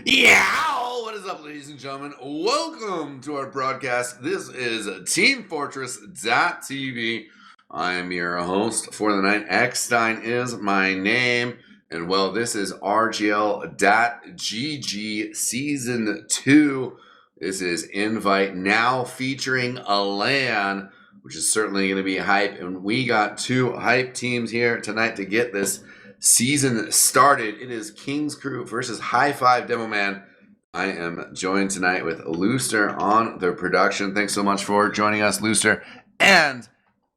Yeah, what is up, ladies and gentlemen? Welcome to our broadcast. This is teamfortress.tv. I am your host for the night. eXtine is my name. And well, this is RGL.GG Season 2. This is Invite Now featuring a LAN, which is certainly going to be hype. And we got two hype teams here tonight to get this season started. It is King's Crew versus Highfive Demoman. I am joined tonight with Looster on the production. Thanks so much for joining us, Looster. And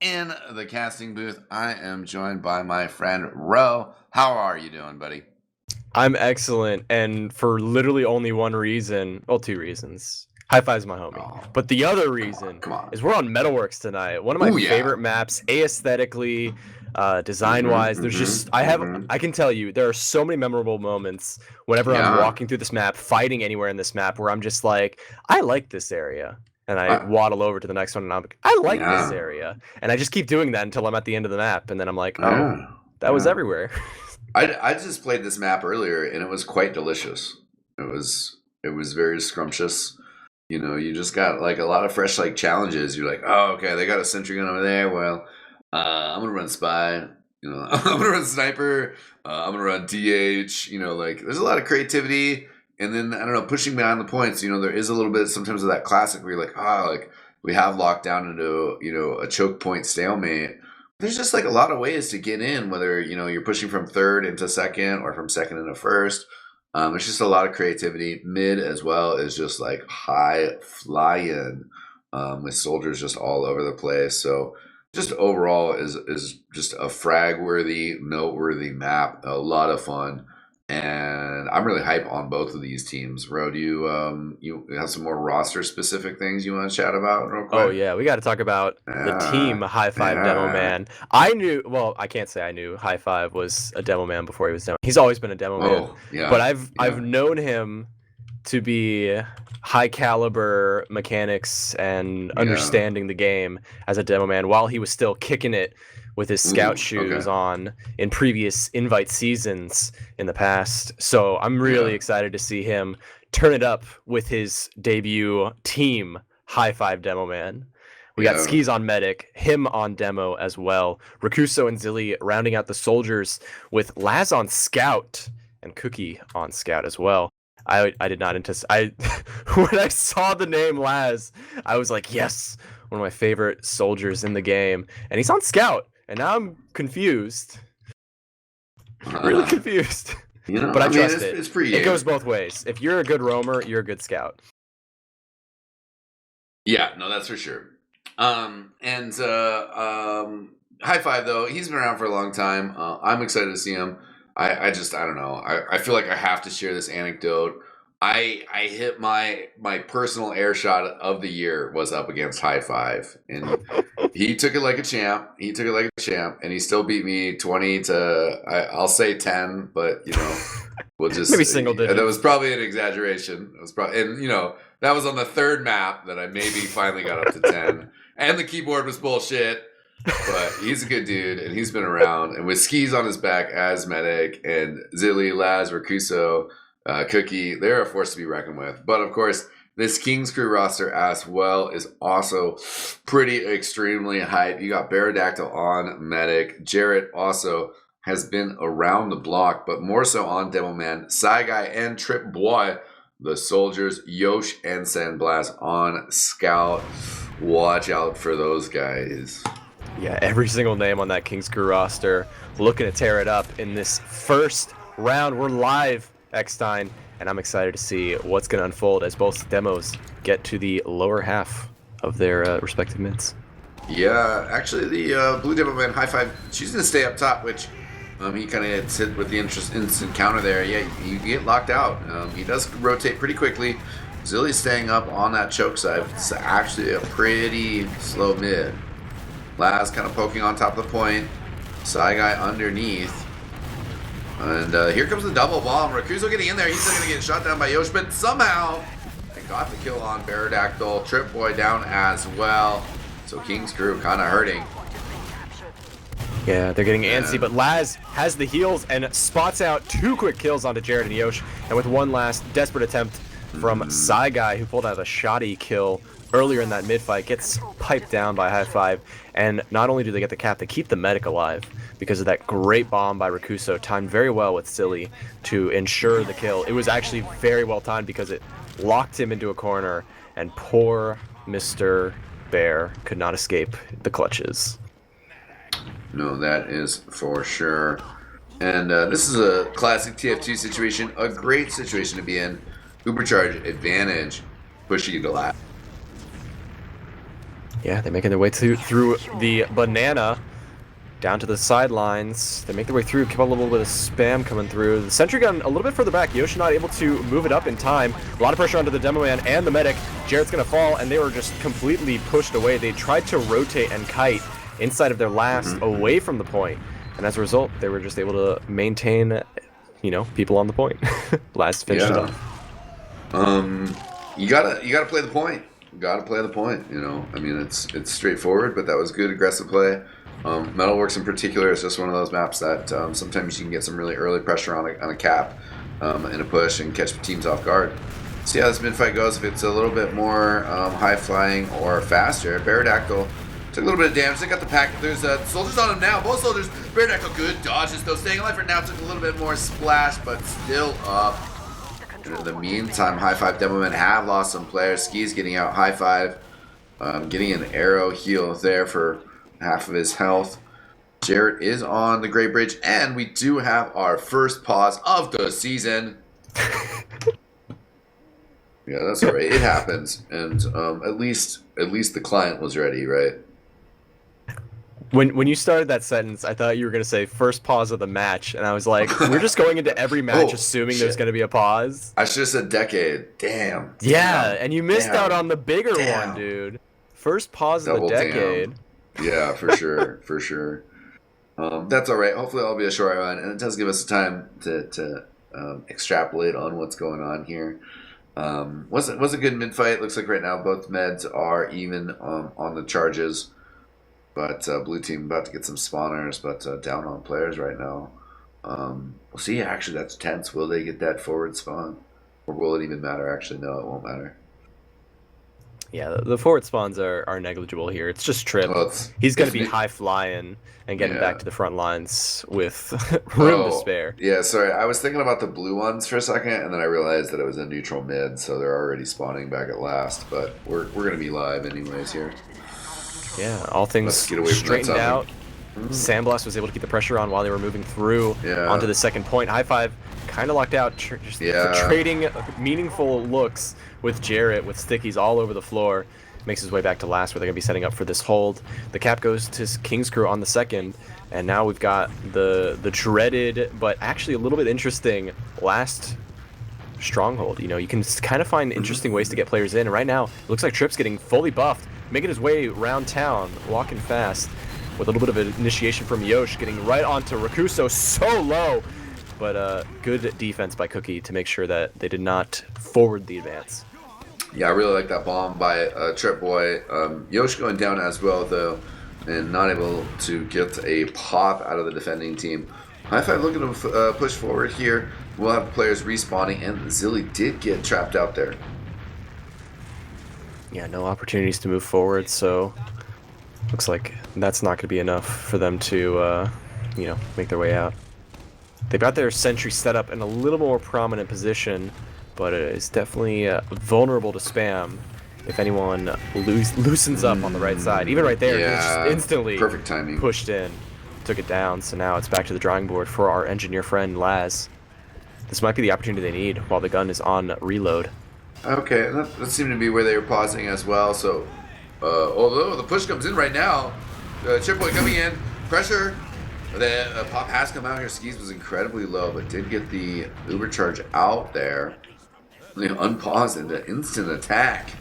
in the casting booth, I am joined by my friend Ro. How are you doing, buddy? I'm excellent, and for literally only one reason, well, two reasons. Highfive's my homie. But the other reason is we're on Metalworks tonight. One of my favorite maps, aesthetically, design-wise. There's just I can tell you there are so many memorable moments whenever I'm walking through this map, fighting anywhere in this map, where I'm just like, I like this area. And I waddle over to the next one, and I'm like, I like this area. And I just keep doing that until I'm at the end of the map, and then I'm like, oh, that was everywhere. I just played this map earlier, and it was quite delicious. It was very scrumptious. You know, you just got like a lot of fresh like challenges. You're like, oh, okay, they got a sentry gun over there. Well, I'm gonna run spy. You know, I'm gonna run sniper. I'm gonna run DH. You know, like there's a lot of creativity. And then I don't know, pushing behind the points. You know, there is a little bit sometimes of that classic where you're like, like we have locked down into a choke point stalemate. There's just like a lot of ways to get in, whether you're pushing from third into second or from second into first. There's just a lot of creativity. Mid as well is just like high flying with soldiers just all over the place. So just overall is just a frag-worthy, noteworthy map. A lot of fun. And I'm really hype on both of these teams. Ro, do you have some more roster specific things you want to chat about real quick? Oh yeah, we got to talk about the team Highfive Demoman. I can't say I knew Highfive was a Demoman before he was Demo. He's always been a Demoman. But I've known him to be high caliber mechanics and understanding the game as a Demoman while he was still kicking it with his scout shoes on in previous invite seasons in the past. So I'm really excited to see him turn it up with his debut team, Highfive Demoman. We got Skis on Medic, him on Demo as well. Rakuso and Zilly rounding out the soldiers with Laz on Scout and Cookie on Scout as well. I did not anticipate. When I saw the name Laz, I was like, yes, one of my favorite soldiers in the game. And he's on Scout. And now I'm confused. Really confused. But I trust it. It's pretty. It goes both ways. If you're a good roamer, you're a good scout. Yeah, no, that's for sure. Highfive though, he's been around for a long time. I'm excited to see him. I don't know. I feel like I have to share this anecdote. I hit my personal air shot of the year was up against Highfive, and he took it like a champ. And he still beat me 20 to I'll say 10, but we'll just maybe single digit. That was probably an exaggeration. It was probably, and that was on the third map that I maybe finally got up to 10, and the keyboard was bullshit. But he's a good dude, and he's been around. And with Skis on his back as medic, and Zilly, Laz, Rakuso, Cookie, they're a force to be reckoned with. But of course, this King's Crew roster as well is also pretty extremely hype. You got Baradactyl on medic. Jarrett also has been around the block, but more so on Demoman. Guy and Trip Boy, the soldiers, Yosh and Sandblast on Scout. Watch out for those guys. Yeah, every single name on that King's Crew roster looking to tear it up in this first round. We're live, eXtine, and I'm excited to see what's going to unfold as both demos get to the lower half of their respective mids. Yeah, actually, the blue Demoman Highfive, she's going to stay up top, which he kind of hit with the instant counter there. Yeah, you get locked out. He does rotate pretty quickly. Zilly's staying up on that choke side. It's actually a pretty slow mid. Laz kind of poking on top of the point. Guy underneath. And here comes the double bomb. Rakuso getting in there. He's going to get shot down by Yosh, but somehow they got the kill on Baradactyl. Trip Boy down as well. So King's Crew kind of hurting. Yeah, they're getting antsy, but Laz has the heals and spots out 2 quick kills onto Jared and Yosh, and with one last desperate attempt from Psy Guy, who pulled out a shoddy kill earlier in that mid-fight, gets piped down by Highfive, and not only do they get the cap, they keep the medic alive because of that great bomb by Rakuso, timed very well with Silly to ensure the kill. It was actually very well timed because it locked him into a corner, and poor Mr. Bear could not escape the clutches. No, that is for sure. And this is a classic TF2 situation, a great situation to be in. Ubercharge advantage, pushing you to last. Yeah, they're making their way through the banana down to the sidelines. They make their way through, keep a little bit of spam coming through. The sentry gun a little bit further back. Yoshi not able to move it up in time. A lot of pressure onto the Demoman and the medic. Jared's going to fall, and they were just completely pushed away. They tried to rotate and kite inside of their last away from the point, and as a result they were just able to maintain, you know, people on the point. Last finished it off. You gotta play the point. You gotta play the point, you know. I mean, it's straightforward, but that was good aggressive play. Metalworks in particular is just one of those maps that sometimes you can get some really early pressure on a cap in a push and catch teams off guard. See how this mid fight goes. If it's a little bit more high flying or faster, Baradactyl took a little bit of damage. They got the pack. There's soldiers on him now. Both soldiers. Baradactyl good dodges though. Staying alive for now. Took a little bit more splash, but still up. And in the meantime, Highfive Demoman have lost some players. Ski's getting out. Highfive getting an arrow heal there for half of his health. Jarrett is on the Great Bridge, and we do have our first pause of the season. Yeah, that's all right. It happens, and at least the client was ready, right? When you started that sentence, I thought you were going to say first pause of the match, and I was like, we're just going into every match assuming there's going to be a pause. I should have said decade. Damn. Yeah, and you missed out on the bigger one, dude. First pause of the decade. Yeah, for sure, for sure. That's all right. Hopefully it'll be a short run, and it does give us time to extrapolate on what's going on here. Was a good mid fight. Looks like right now both meds are even on the charges. But blue team about to get some spawners, but down on players right now. We'll see. Actually, that's tense. Will they get that forward spawn? Or will it even matter? Actually, no, it won't matter. Yeah, the forward spawns are negligible here. It's just Trip. Well, he's going to be high flying and getting back to the front lines with room to spare. Yeah, sorry. I was thinking about the blue ones for a second, and then I realized that it was a neutral mid, so they're already spawning back at last. But we're going to be live anyways here. Yeah, all things straightened out. Sandblast was able to keep the pressure on while they were moving through onto the second point. Highfive kind of locked out, just trading meaningful looks with Jarrett, with stickies all over the floor. Makes his way back to last, where they're going to be setting up for this hold. The cap goes to King's Crew on the second, and now we've got the dreaded, but actually a little bit interesting last stronghold. You know, you can kind of find interesting ways to get players in, and right now, it looks like Trip's getting fully buffed, making his way around town, walking fast, with a little bit of an initiation from Yosh, getting right onto Rakuso, so low. But good defense by Cookie to make sure that they did not forward the advance. Yeah, I really like that bomb by Trip Boy. Yosh going down as well, though, and not able to get a pop out of the defending team. Highfive looking to push forward here. We'll have players respawning, and Zilly did get trapped out there. Yeah, no opportunities to move forward, so looks like that's not going to be enough for them to, you know, make their way out. They've got their sentry set up in a little more prominent position, but it's definitely vulnerable to spam if anyone loosens up on the right side. Even right there, it's just instantly perfect timing. Pushed in, took it down, so now it's back to the drawing board for our engineer friend Laz. This might be the opportunity they need while the gun is on reload. Okay, that seemed to be where they were pausing as well. So, although the push comes in right now, Chip Boy coming in, pressure. The pop has come out here. Skis was incredibly low, but did get the Uber charge out there. Unpaused in the instant attack.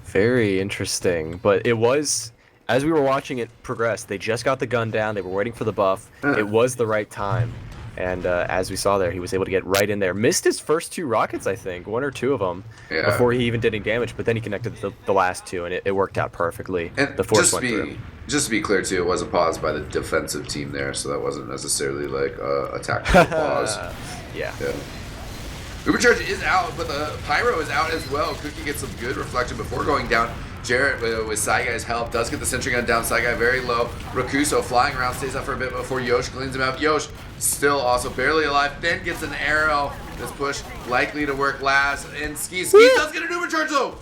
Very interesting, but it was, as we were watching it progress, they just got the gun down. They were waiting for the buff. It was the right time And as we saw there, he was able to get right in there. Missed his first 2 rockets, I think, 1 or 2 of them, before he even did any damage. But then he connected the last 2, and it worked out perfectly. And the force went through. Just to be clear, too, it was a pause by the defensive team there, so that wasn't necessarily like a tactical pause. Yeah. Ubercharge is out, but the Pyro is out as well. Cookie gets some good reflection before going down. Jarrett, with Saigai's help, does get the sentry gun down. Saigai very low. Rakuso flying around, stays up for a bit before Yosh cleans him out. Yosh still also barely alive, then gets an arrow. This push likely to work last. And Skis does get an Ubercharge though.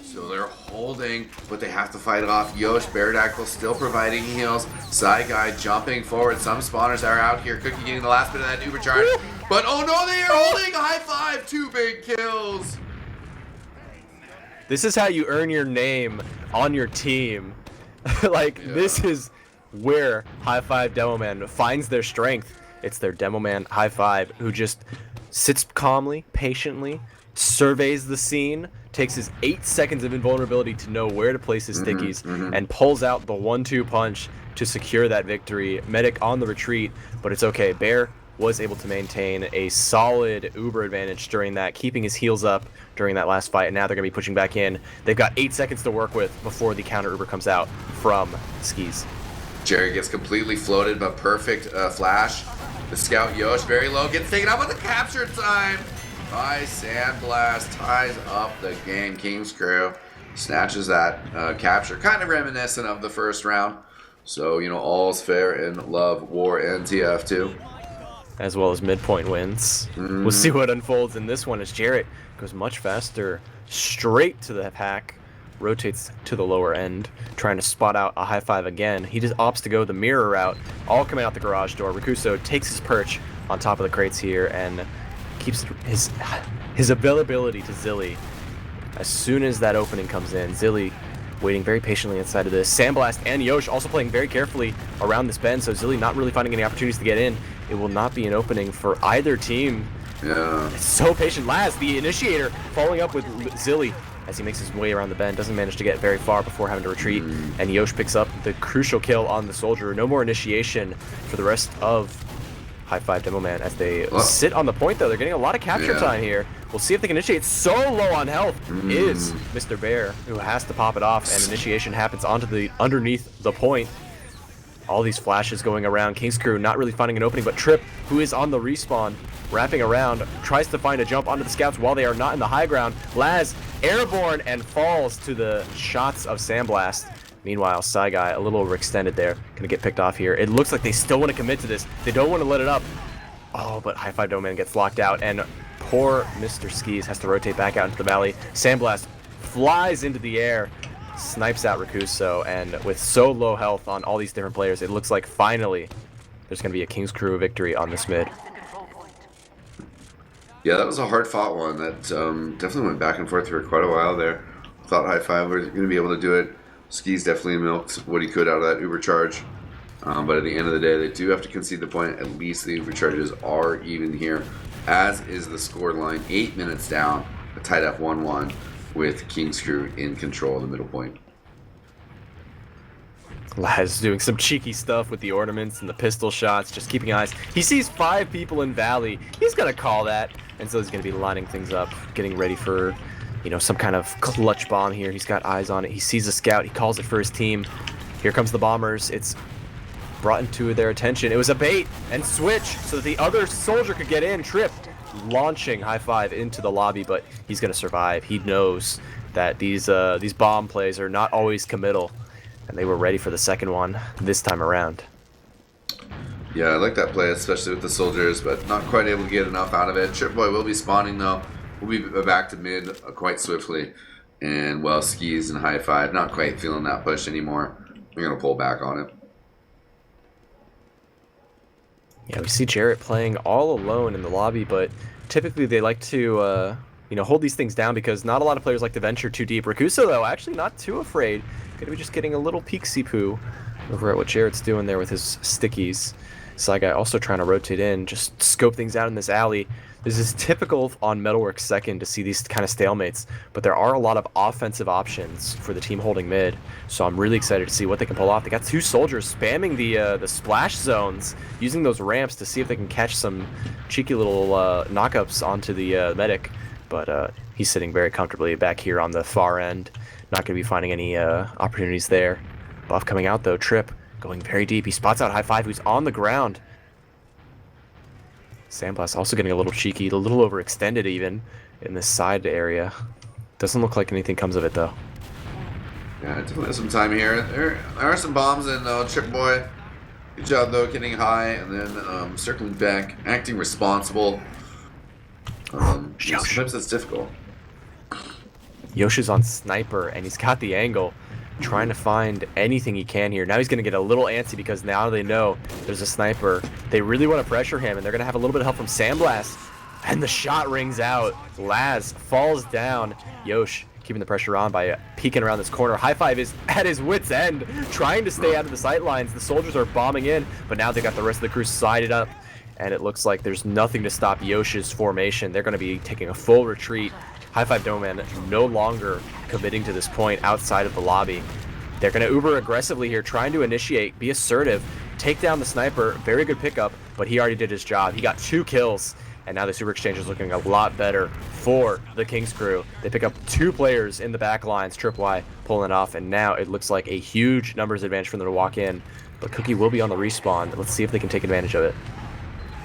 So they're holding, but they have to fight it off. Yosh, Baradactyl still providing heals. Saigai jumping forward. Some spawners are out here. Cookie getting the last bit of that Ubercharge. But oh no, they are holding Highfive. 2 big kills. This is how you earn your name on your team. This is where Highfive Demoman finds their strength. It's their Demoman Highfive who just sits calmly, patiently, surveys the scene, takes his 8 seconds of invulnerability to know where to place his stickies, and pulls out the 1-2 punch to secure that victory. Medic on the retreat, but it's okay. Bear was able to maintain a solid Uber advantage during that, keeping his heals up during that last fight, and now they're going to be pushing back in. They've got 8 seconds to work with before the counter Uber comes out from Skis. Jerry gets completely floated, but perfect flash. The scout Yosh, very low, gets taken out with the capture time by Sandblast. Ties up the game. King's Crew snatches that capture. Kind of reminiscent of the first round. So, all's fair in love, war, and TF2. As well as midpoint wins. We'll see what unfolds in this one as Jarrett goes much faster, straight to the hack, rotates to the lower end, trying to spot out a Highfive again. He just opts to go the mirror route, all coming out the garage door. Rakuso takes his perch on top of the crates here and keeps his availability to Zilly. As soon as that opening comes in, Zilly waiting very patiently inside of this. Sandblast and Yosh also playing very carefully around this bend, so Zilly not really finding any opportunities to get in. It will not be an opening for either team. Yeah. It's so patient. Laz, the initiator, following up with Zilly as he makes his way around the bend. Doesn't manage to get very far before having to retreat. And Yosh picks up the crucial kill on the soldier. No more initiation for the rest of Highfive Demoman as they sit on the point, though. They're getting a lot of capture time here. We'll see if they can initiate. So low on health is Mr. Bear, who has to pop it off, and initiation happens underneath the point. All these flashes going around. King's Crew not really finding an opening, but Trip, who is on the respawn, wrapping around, tries to find a jump onto the scouts while they are not in the high ground. Laz, airborne and falls to the shots of Sandblast. Meanwhile, Saigai, a little overextended there, gonna get picked off here. It looks like they still want to commit to this. They don't want to let it up. Oh, but Highfive Demoman gets locked out, and poor Mr. Skis has to rotate back out into the valley. Sandblast flies into the air, snipes out Rakuso, and with so low health on all these different players, it looks like finally there's going to be a King's Crew victory on this mid. Yeah, that was a hard-fought one. That definitely went back and forth for quite a while there. Thought Highfive was going to be able to do it. Skis definitely milked what he could out of that Uber charge. But at the end of the day, they do have to concede the point. At least the Uber charges are even here, as is the score line. 8 minutes down, a tied up 1-1 with King's Crew in control of the middle point. Laz doing some cheeky stuff with the ornaments and the pistol shots, just keeping eyes. He sees 5 people in Valley. He's going to call that, and so he's going to be lining things up, getting ready for, some kind of clutch bomb here. He's got eyes on it. He sees a scout. He calls it for his team. Here comes the bombers. It's brought into their attention. It was a bait and switch so that the other soldier could get in. Trip launching Highfive into the lobby, but he's going to survive. He knows that these bomb plays are not always committal, and they were ready for the second one this time around. Yeah, I like that play, especially with the soldiers, but not quite able to get enough out of it. Trip Boy will be spawning, though. We'll be back to mid quite swiftly. And, well, Skis and Highfive not quite feeling that push anymore. We're going to pull back on it. Yeah, we see Jarrett playing all alone in the lobby, but typically they like to, hold these things down because not a lot of players like to venture too deep. Rakuso, though, actually not too afraid. Gonna be just getting a little peek-see-poo over at what Jarrett's doing there with his stickies. Saigai also trying to rotate in, just scope things out in this alley. This is typical on Metalworks second to see these kind of stalemates, but there are a lot of offensive options for the team holding mid, so I'm really excited to see what they can pull off. They got 2 soldiers spamming the splash zones, using those ramps to see if they can catch some cheeky little knockups onto the medic, but he's sitting very comfortably back here on the far end. Not going to be finding any opportunities there. Buff coming out though, Trip going very deep. He spots out Highfive, who's on the ground. Sandblast also getting a little cheeky, a little overextended even in this side area. Doesn't look like anything comes of it though. Yeah, definitely has some time here. There are some bombs in Trip Boy. Good job though, getting high and then circling back, acting responsible. Sometimes that's difficult. Yoshi's on sniper and he's got the angle, trying to find anything he can here. Now he's going to get a little antsy because now they know there's a sniper. They really want to pressure him, and they're going to have a little bit of help from Sandblast. And the shot rings out. Laz falls down. Yosh keeping the pressure on by peeking around this corner. Highfive is at his wit's end, trying to stay out of the sight lines. The soldiers are bombing in, but now they got the rest of the crew sided up. And it looks like there's nothing to stop Yosh's formation. They're going to be taking a full retreat. Highfive Demoman no longer committing to this point outside of the lobby. They're going to uber aggressively here, trying to initiate, be assertive, take down the sniper. Very good pickup, but he already did his job. He got 2 kills, and now the super exchange is looking a lot better for the King's crew. They pick up 2 players in the back lines, Trip Y pulling it off, and now it looks like a huge numbers advantage for them to walk in. But Cookie will be on the respawn. Let's see if they can take advantage of it.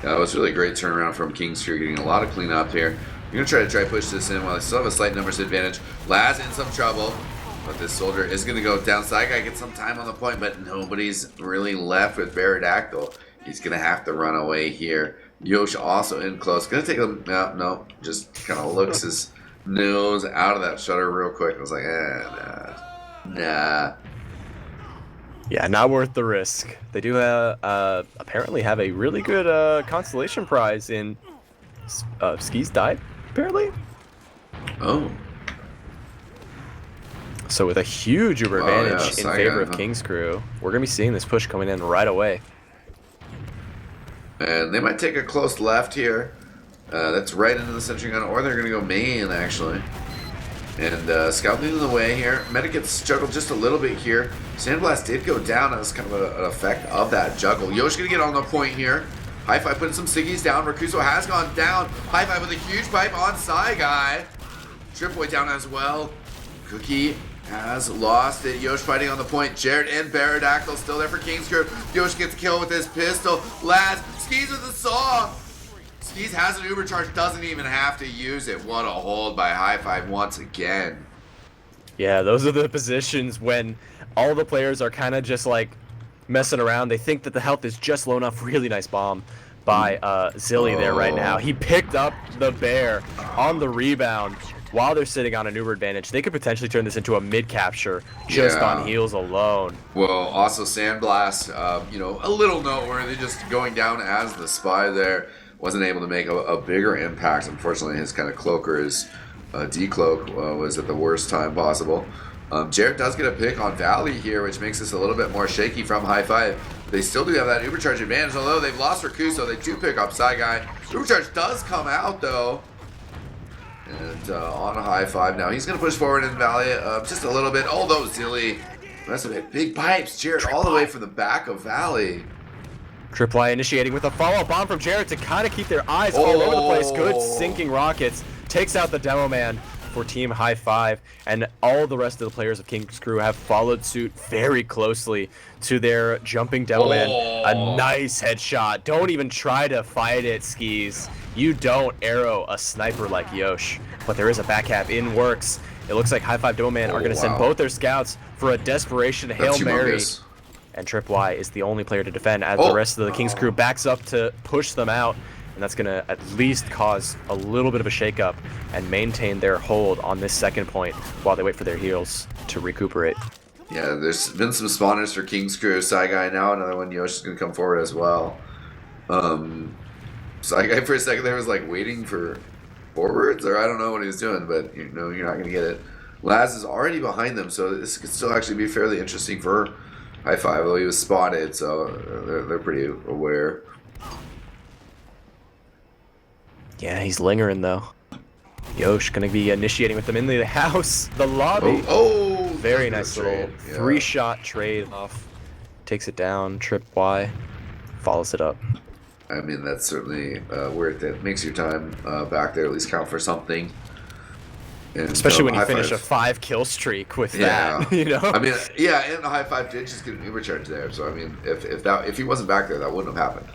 Yeah, it was really a great turnaround from King's crew, getting a lot of cleanup here. You're going to try push this in while they still have a slight numbers advantage. Laz in some trouble, but this soldier is going to go down. Saigai gets some time on the point, but nobody's really left with Baradactyl. He's going to have to run away here. Yosh also in close. Going to take him. No, just kind of looks his nose out of that shutter real quick. I was like, nah. Yeah, not worth the risk. They do apparently have a really good consolation prize in Skis died, apparently. Oh. So with a huge uber advantage in favor of King's crew, we're going to be seeing this push coming in right away. And they might take a close left here. That's right into the sentry gun, or they're going to go main, actually. And Scout leading the way here. Medic gets juggled just a little bit here. Sandblast did go down as kind of an effect of that juggle. Yosh going to get on the point here. Highfive putting some Siggies down. Rakuso has gone down. Highfive with a huge pipe on Saigai. Tripboy down as well. Cookie has lost it. Yosh fighting on the point. Jared and Baradactyl still there for King's crew. Yosh gets a kill with his pistol. Laz, Skis with the saw. Skis has an uber charge, doesn't even have to use it. What a hold by Highfive once again. Yeah, those are the positions when all the players are kind of just like messing around. They think that the health is just low enough. Really nice bomb by Zilly there right now. He picked up the bear on the rebound while they're sitting on an uber advantage. They could potentially turn this into a mid capture just on heals alone. Well, also Sandblast, a little noteworthy, just going down as the spy there. Wasn't able to make a bigger impact. Unfortunately, his kind of cloaker, his decloak was at the worst time possible. Jared does get a pick on Valley here, which makes this a little bit more shaky from Highfive. They still do have that Ubercharge advantage, although they've lost Rakuso. They do pick up Saigai. Ubercharge does come out, though. And on a Highfive now. He's going to push forward in Valley just a little bit, although Zilly, that's a big pipes. Jared all the way from the back of Valley. Triply initiating with a follow-up bomb from Jared to kind of keep their eyes all over the place. Good sinking rockets. Takes out the Demoman for Team Highfive. And all the rest of the players of King's crew have followed suit very closely to their jumping Demoman. A nice headshot. Don't even try to fight it, Skis. You don't arrow a sniper like Yosh. But there is a back half in works. It looks like Highfive Demoman are going to send both their scouts for a desperation Hail Mary. And Trip Y is the only player to defend as the rest of the King's crew backs up to push them out. And that's going to at least cause a little bit of a shakeup and maintain their hold on this second point while they wait for their heals to recuperate. Yeah, there's been some spawners for King's crew. Saigai now, another one. Yosh is going to come forward as well. Saigai for a second there was like waiting for forwards, or I don't know what he was doing, but you're not going to get it. Laz is already behind them, so this could still actually be fairly interesting for Highfive, though he was spotted, so they're pretty aware. Yeah, he's lingering though. Yosh gonna be initiating with them in the house, the lobby. Oh, very nice little 3-shot trade off. Takes it down, trip Y, follows it up. I mean, that's certainly worth it. Makes your time back there at least count for something. And especially when you finish a 5-kill streak with that, you know. I mean, yeah, and the Highfive did just get an Uber charge there. So I mean, if he wasn't back there, that wouldn't have happened.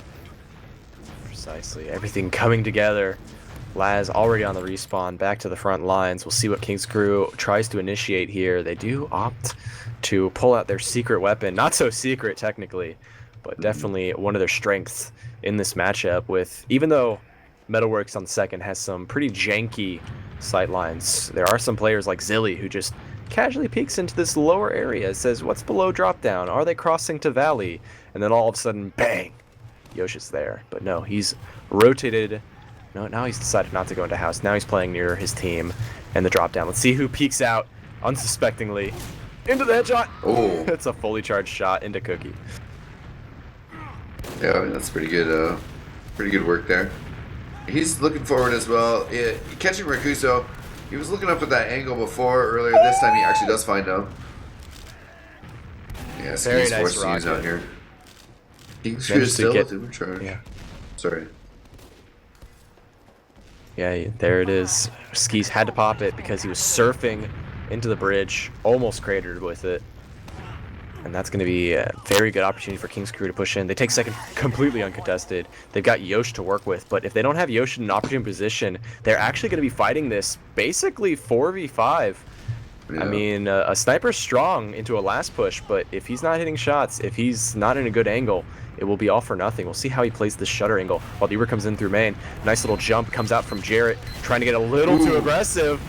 Precisely, everything coming together. Laz already on the respawn, back to the front lines. We'll see what King's Crew tries to initiate here. They do opt to pull out their secret weapon. Not so secret, technically, but definitely one of their strengths in this matchup. With even though Metalworks on the second has some pretty janky sight lines, there are some players like Zilly who just casually peeks into this lower area, says, what's below drop down? Are they crossing to Valley? And then all of a sudden, bang, Yosh is there. But no, he's rotated. No, now he's decided not to go into house. Now he's playing near his team and the drop down. Let's see who peeks out unsuspectingly into the headshot. Oh, it's a fully charged shot into Cookie. Yeah, I mean, that's pretty good work there. He's looking forward as well. Catching Rakuso, he was looking up at that angle before earlier. This time he actually does find him. Yeah, Ski's nice forced to use out here. King's Crew still with Uber charge. Yeah. Sorry. Yeah, there it is. Skis had to pop it because he was surfing into the bridge, almost cratered with it. And that's going to be a very good opportunity for King's Crew to push in. They take second completely uncontested. They've got Yosh to work with, but if they don't have Yosh in an opportune position, they're actually going to be fighting this basically 4v5. Yeah. I mean, a sniper's strong into a last push, but if he's not hitting shots, if he's not in a good angle, it will be all for nothing. We'll see how he plays this shutter angle while the Uber comes in through main. Nice little jump comes out from Jarrett, trying to get a little too aggressive.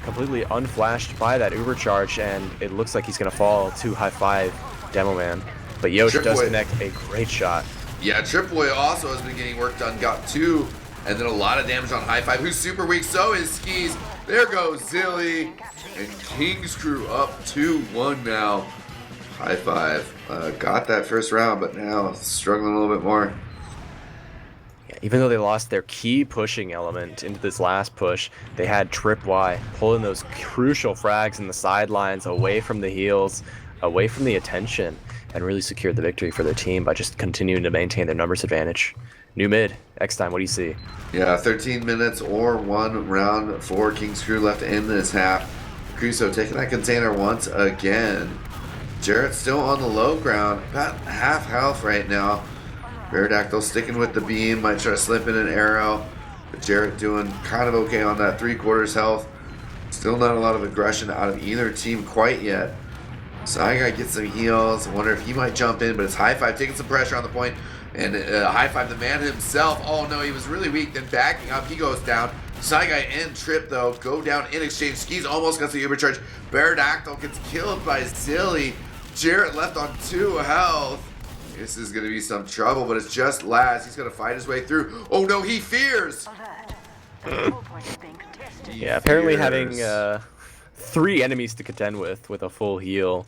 Completely unflashed by that Uber charge, and it looks like he's going to fall to Highfive Demoman. But Yosh does connect a great shot. Yeah, Tripway also has been getting work done. Got 2, and then a lot of damage on Highfive, who's super weak. So is Skis. There goes Zilly. And King's Crew up 2-1 now. Highfive got that first round, but now struggling a little bit more. Yeah, even though they lost their key pushing element into this last push, they had Trip Y pulling those crucial frags in the sidelines away from the heels, away from the attention, and really secured the victory for their team by just continuing to maintain their numbers advantage. New mid, eXtine, what do you see? Yeah, 13 minutes or 1 round for King's Crew left in this half. Crusoe taking that container once again. Jarrett still on the low ground, about half health right now. Beardactyl sticking with the beam, might try to slip in an arrow. But Jarrett doing kind of okay on that 3/4 health. Still not a lot of aggression out of either team quite yet. So I gotta get some heals. I wonder if he might jump in, but it's Highfive taking some pressure on the point. And Highfive, the man himself, oh no, he was really weak, then backing up, he goes down. Saigai and Trip, though, go down in exchange. Skis almost gets the Uber charge. Beardactyl gets killed by Zilly. Jarrett left on 2 health. This is going to be some trouble, but it's just Laz. He's going to fight his way through. Oh no, he fears! Yeah, apparently having 3 enemies to contend with a full heal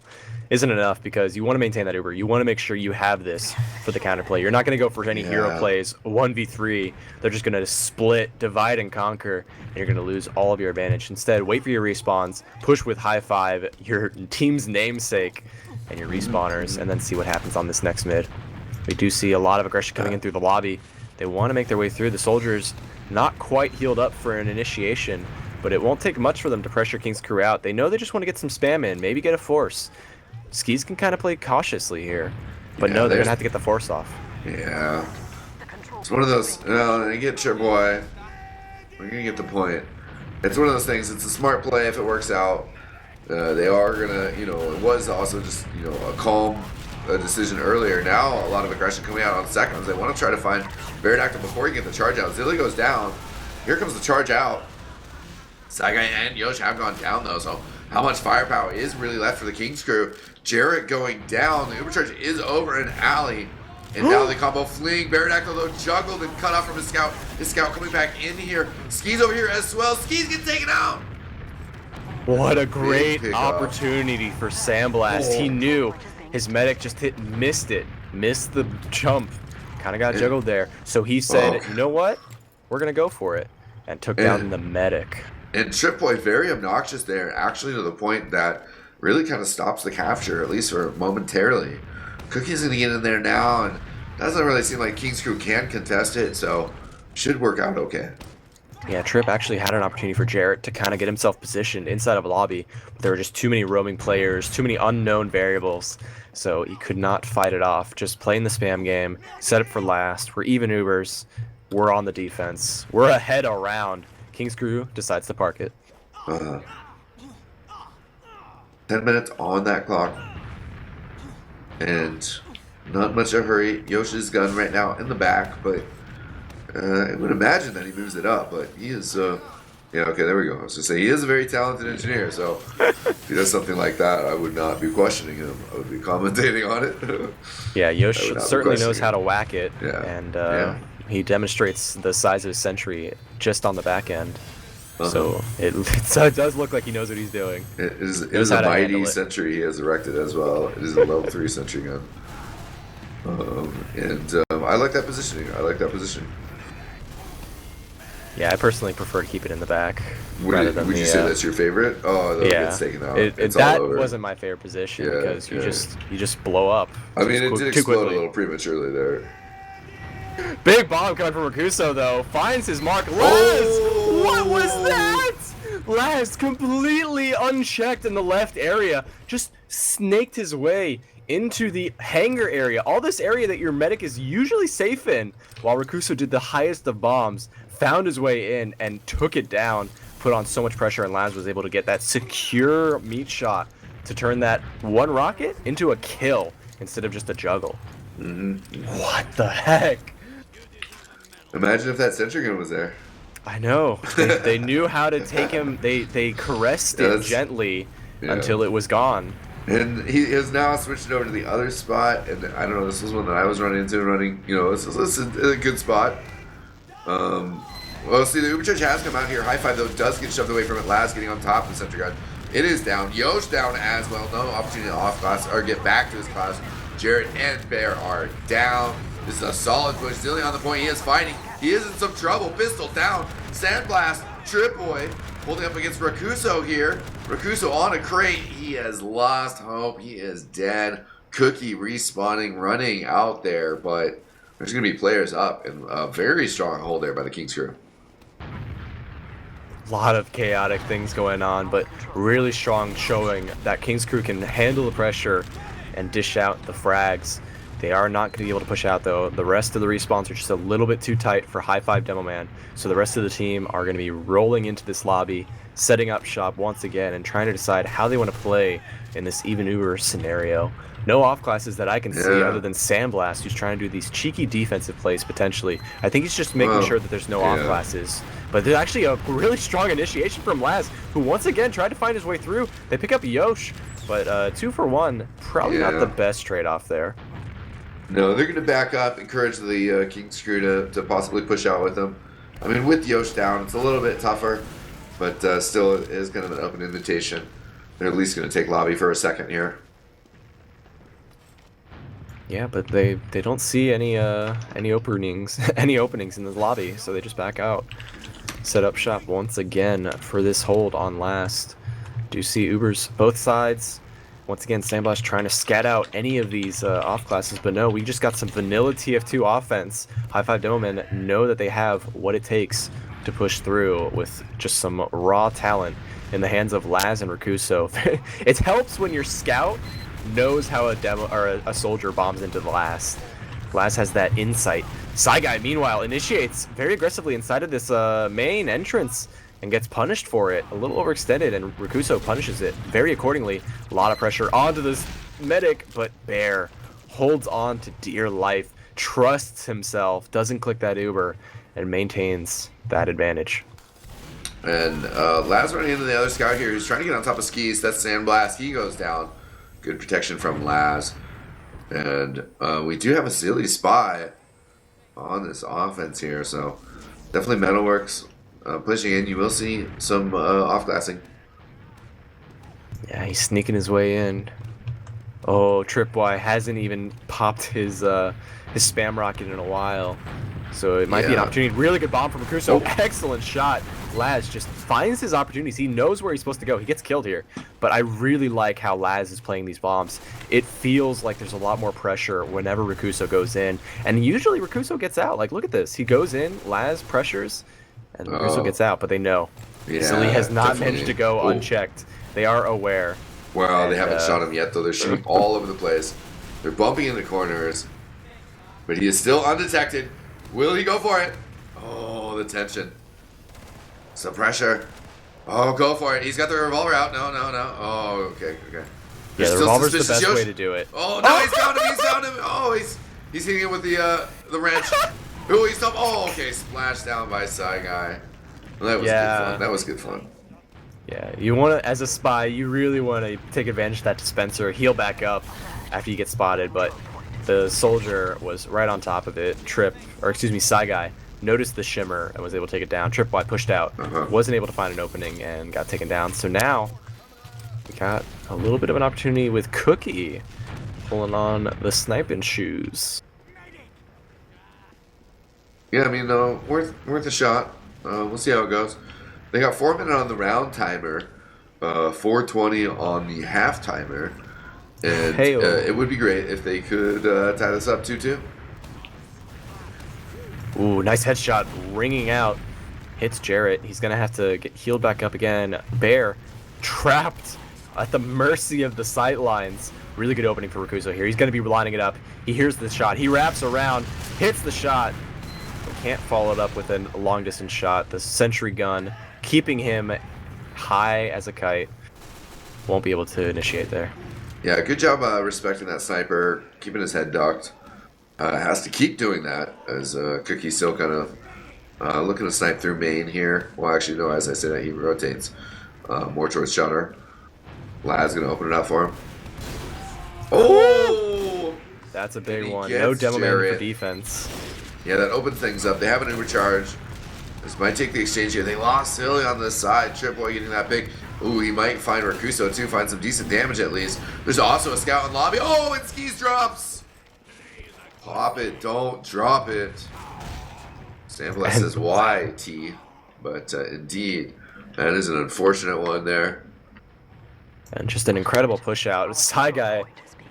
isn't enough, because you want to maintain that Uber. You want to make sure you have this for the counterplay. You're not going to go for any hero plays 1v3. They're just going to split, divide, and conquer, and you're going to lose all of your advantage. Instead, wait for your respawns, push with Highfive, your team's namesake, and your respawners, and then see what happens on this next mid. We do see a lot of aggression coming in through the lobby. They want to make their way through. The soldiers not quite healed up for an initiation, but it won't take much for them to pressure King's Crew out. They know they just want to get some spam in, maybe get a force. Skis can kind of play cautiously here, but no, they're going to have to get the force off. Yeah. It's one of those, they get your boy. We're going to get the point. It's one of those things, it's a smart play if it works out. They are going to, it was also just, a calm decision earlier. Now a lot of aggression coming out on seconds. They want to try to find Beardactyl before you get the charge out. Zilly goes down. Here comes the charge out. Saigai and Yosh have gone down though, so how much firepower is really left for the King's Crew? Jarrett going down. The Uber charge is over in alley. And now the combo fleeing. Beardactyl though juggled and cut off from his scout. His scout coming back in here. Skis over here as well. Skis get taken out. What a great opportunity for Sandblast. He knew His medic just missed the jump, kind of got juggled there. So he said, you know what? We're going to go for it, and took down the medic. And Trip Boy, very obnoxious there, actually to the point that really kind of stops the capture, at least for momentarily. Cookie's going to get in there now, and doesn't really seem like King's Crew can contest it, so should work out okay. Yeah, Trip actually had an opportunity for Jarrett to kind of get himself positioned inside of a lobby, but there were just too many roaming players, too many unknown variables, so he could not fight it off. Just playing the spam game, set up for last. We're even Ubers. We're on the defense. We're ahead around. King's Crew decides to park it. 10 minutes on that clock. And not much of a hurry. Yoshi's gun right now in the back, but I would imagine that he moves it up, but he is, yeah, okay, there we go. I was going to say, he is a very talented engineer, so if he does something like that, I would not be questioning him. I would be commentating on it. Yeah, Yosh certainly knows how to whack it, yeah. And he demonstrates the size of his sentry just on the back end. So it does look like he knows what he's doing. It is a mighty sentry he has erected as well. It is a level 3 sentry gun. I like that positioning. Yeah, I personally prefer to keep it in the back. Would you say that's your favorite? Oh, that gets taken out. That wasn't my favorite position because you just blow up. I mean, it did explode a little prematurely there. Big bomb coming from Rakuso though. Finds his mark. Laz! What was that? Laz completely unchecked in the left area. Just snaked his way into the hangar area. All this area that your medic is usually safe in. While Rakuso did the highest of bombs. Found his way in and took it down. Put on so much pressure, and Laz was able to get that secure meat shot to turn that one rocket into a kill instead of just a juggle. What the heck? Imagine if that sentry gun was there. I know. They knew how to take him. They caressed it gently until it was gone. And he has now switched over to the other spot. And I don't know, this was one that I was running into. This is a good spot. Well, see, the Uber Church has come out here. Highfive, though, does get shoved away from it. Laz getting on top of the sentry gun. It is down. Yosh down as well. No opportunity to off class or get back to his class. Jarrett and Bear are down. This is a solid push. Zilly on the point. He is fighting. He is in some trouble. Pistol down. Sandblast. Trip Boy holding up against Rakuso here. Rakuso on a crate. He has lost hope. He is dead. Cookie respawning, running out there, but there's going to be players up, and a very strong hold there by the King's Crew. A lot of chaotic things going on, but really strong showing that King's Crew can handle the pressure and dish out the frags. They are not going to be able to push out, though. The rest of the respawns are just a little bit too tight for Highfive Demoman, so the rest of the team are going to be rolling into this lobby, setting up shop once again, and trying to decide how they want to play in this even Uber scenario. No off classes that I can see other than Sandblast, who's trying to do these cheeky defensive plays potentially. I think he's just making sure that there's no off classes. But there's actually a really strong initiation from Laz, who once again tried to find his way through. They pick up Yosh, but 2 for 1, probably not the best trade-off there. No, they're going to back up, encourage the King's Crew to possibly push out with them. I mean, with Yosh down, it's a little bit tougher, but still it is kind of an open invitation. They're at least going to take lobby for a second here. Yeah, but they don't see any openings in the lobby, so they just back out. Set up shop once again for this hold on last. Do see Ubers both sides. Once again, Sandblast trying to scat out any of these off classes, but no, we just got some vanilla TF2 offense. Highfive Demoman know that they have what it takes to push through with just some raw talent in the hands of Laz and Rakuso. It helps when your scout knows how a soldier bombs into the last. Laz has that insight. Guy, meanwhile, initiates very aggressively inside of this main entrance and gets punished for it. A little overextended, and Rakuso punishes it very accordingly. A lot of pressure onto this medic, but Bear holds on to dear life, trusts himself, doesn't click that Uber, and maintains that advantage. And Laz running into the other scout here. He's trying to get on top of Skis. That's Sandblast. He goes down. Good protection from Laz. And we do have a silly spy on this offense here, so definitely Metalworks pushing in. You will see some off-glassing. Yeah, he's sneaking his way in. Oh, Tripwire hasn't even popped his spam rocket in a while. So it might be an opportunity. Really good bomb from Rakuso. Excellent shot. Laz just finds his opportunities. He knows where he's supposed to go. He gets killed here. But I really like how Laz is playing these bombs. It feels like there's a lot more pressure whenever Rakuso goes in. And usually Rakuso gets out. Like, look at this. He goes in, Laz pressures, and Rakuso gets out. But they know. Yeah, Silly has not managed to go unchecked. They are aware. Well, they haven't shot him yet, though. They're shooting all over the place. They're bumping in the corners. But he is still undetected. Will he go for it? Oh, the tension. Some pressure. Oh, go for it. He's got the revolver out. No. Oh, okay. Yeah, the revolver's the best way to do it. Oh, no, he's found him. Oh, he's hitting it with the wrench. Oh, he's up. Oh, okay. Splashed down by Side Guy. Well, that was good fun. That was good fun. Yeah, you want to, as a spy, you really want to take advantage of that dispenser, heal back up after you get spotted, but the soldier was right on top of it. Side Guy noticed the shimmer and was able to take it down. Tripwire pushed out, wasn't able to find an opening and got taken down. So now we got a little bit of an opportunity with Cookie pulling on the sniping shoes. Yeah, I mean, worth a shot. We'll see how it goes. They got 4 minutes on the round timer, 4:20 on the half timer, and it would be great if they could tie this up 2-2. Ooh, nice headshot ringing out. Hits Jarrett. He's going to have to get healed back up again. Bear trapped at the mercy of the sight lines. Really good opening for Rakuso here. He's going to be lining it up. He hears the shot. He wraps around, hits the shot. But can't follow it up with a long distance shot. The sentry gun keeping him high as a kite. Won't be able to initiate there. Yeah, good job respecting that sniper, keeping his head ducked. Has to keep doing that as Cookie's still kind of looking to snipe through main here. Well, actually, no, as I say that, he rotates more towards Shutter. Lad's going to open it up for him. Oh! That's a big one. No Demoman for defense. Yeah, that opens things up. They have an overcharge. This might take the exchange here. They lost Silly on this side. Tripwire getting that big. Ooh, he might find Rakuso too. Find some decent damage at least. There's also a scout in lobby. Oh, and Skis drops. Pop it. Don't drop it. Sample says why, T. But indeed, that is an unfortunate one there. And just an incredible push out. Side Guy,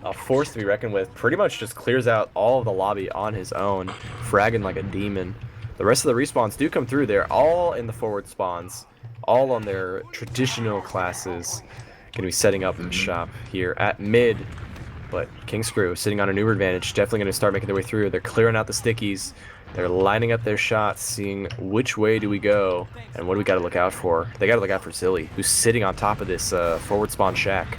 a force to be reckoned with, pretty much just clears out all of the lobby on his own, fragging like a demon. The rest of the respawns do come through. They're all in the forward spawns, all on their traditional classes. Going to be setting up shop here at mid, but King Screw sitting on an uber advantage, definitely going to start making their way through. They're clearing out the stickies. They're lining up their shots, seeing which way do we go, and what do we got to look out for. They got to look out for Zilly, who's sitting on top of this forward spawn shack.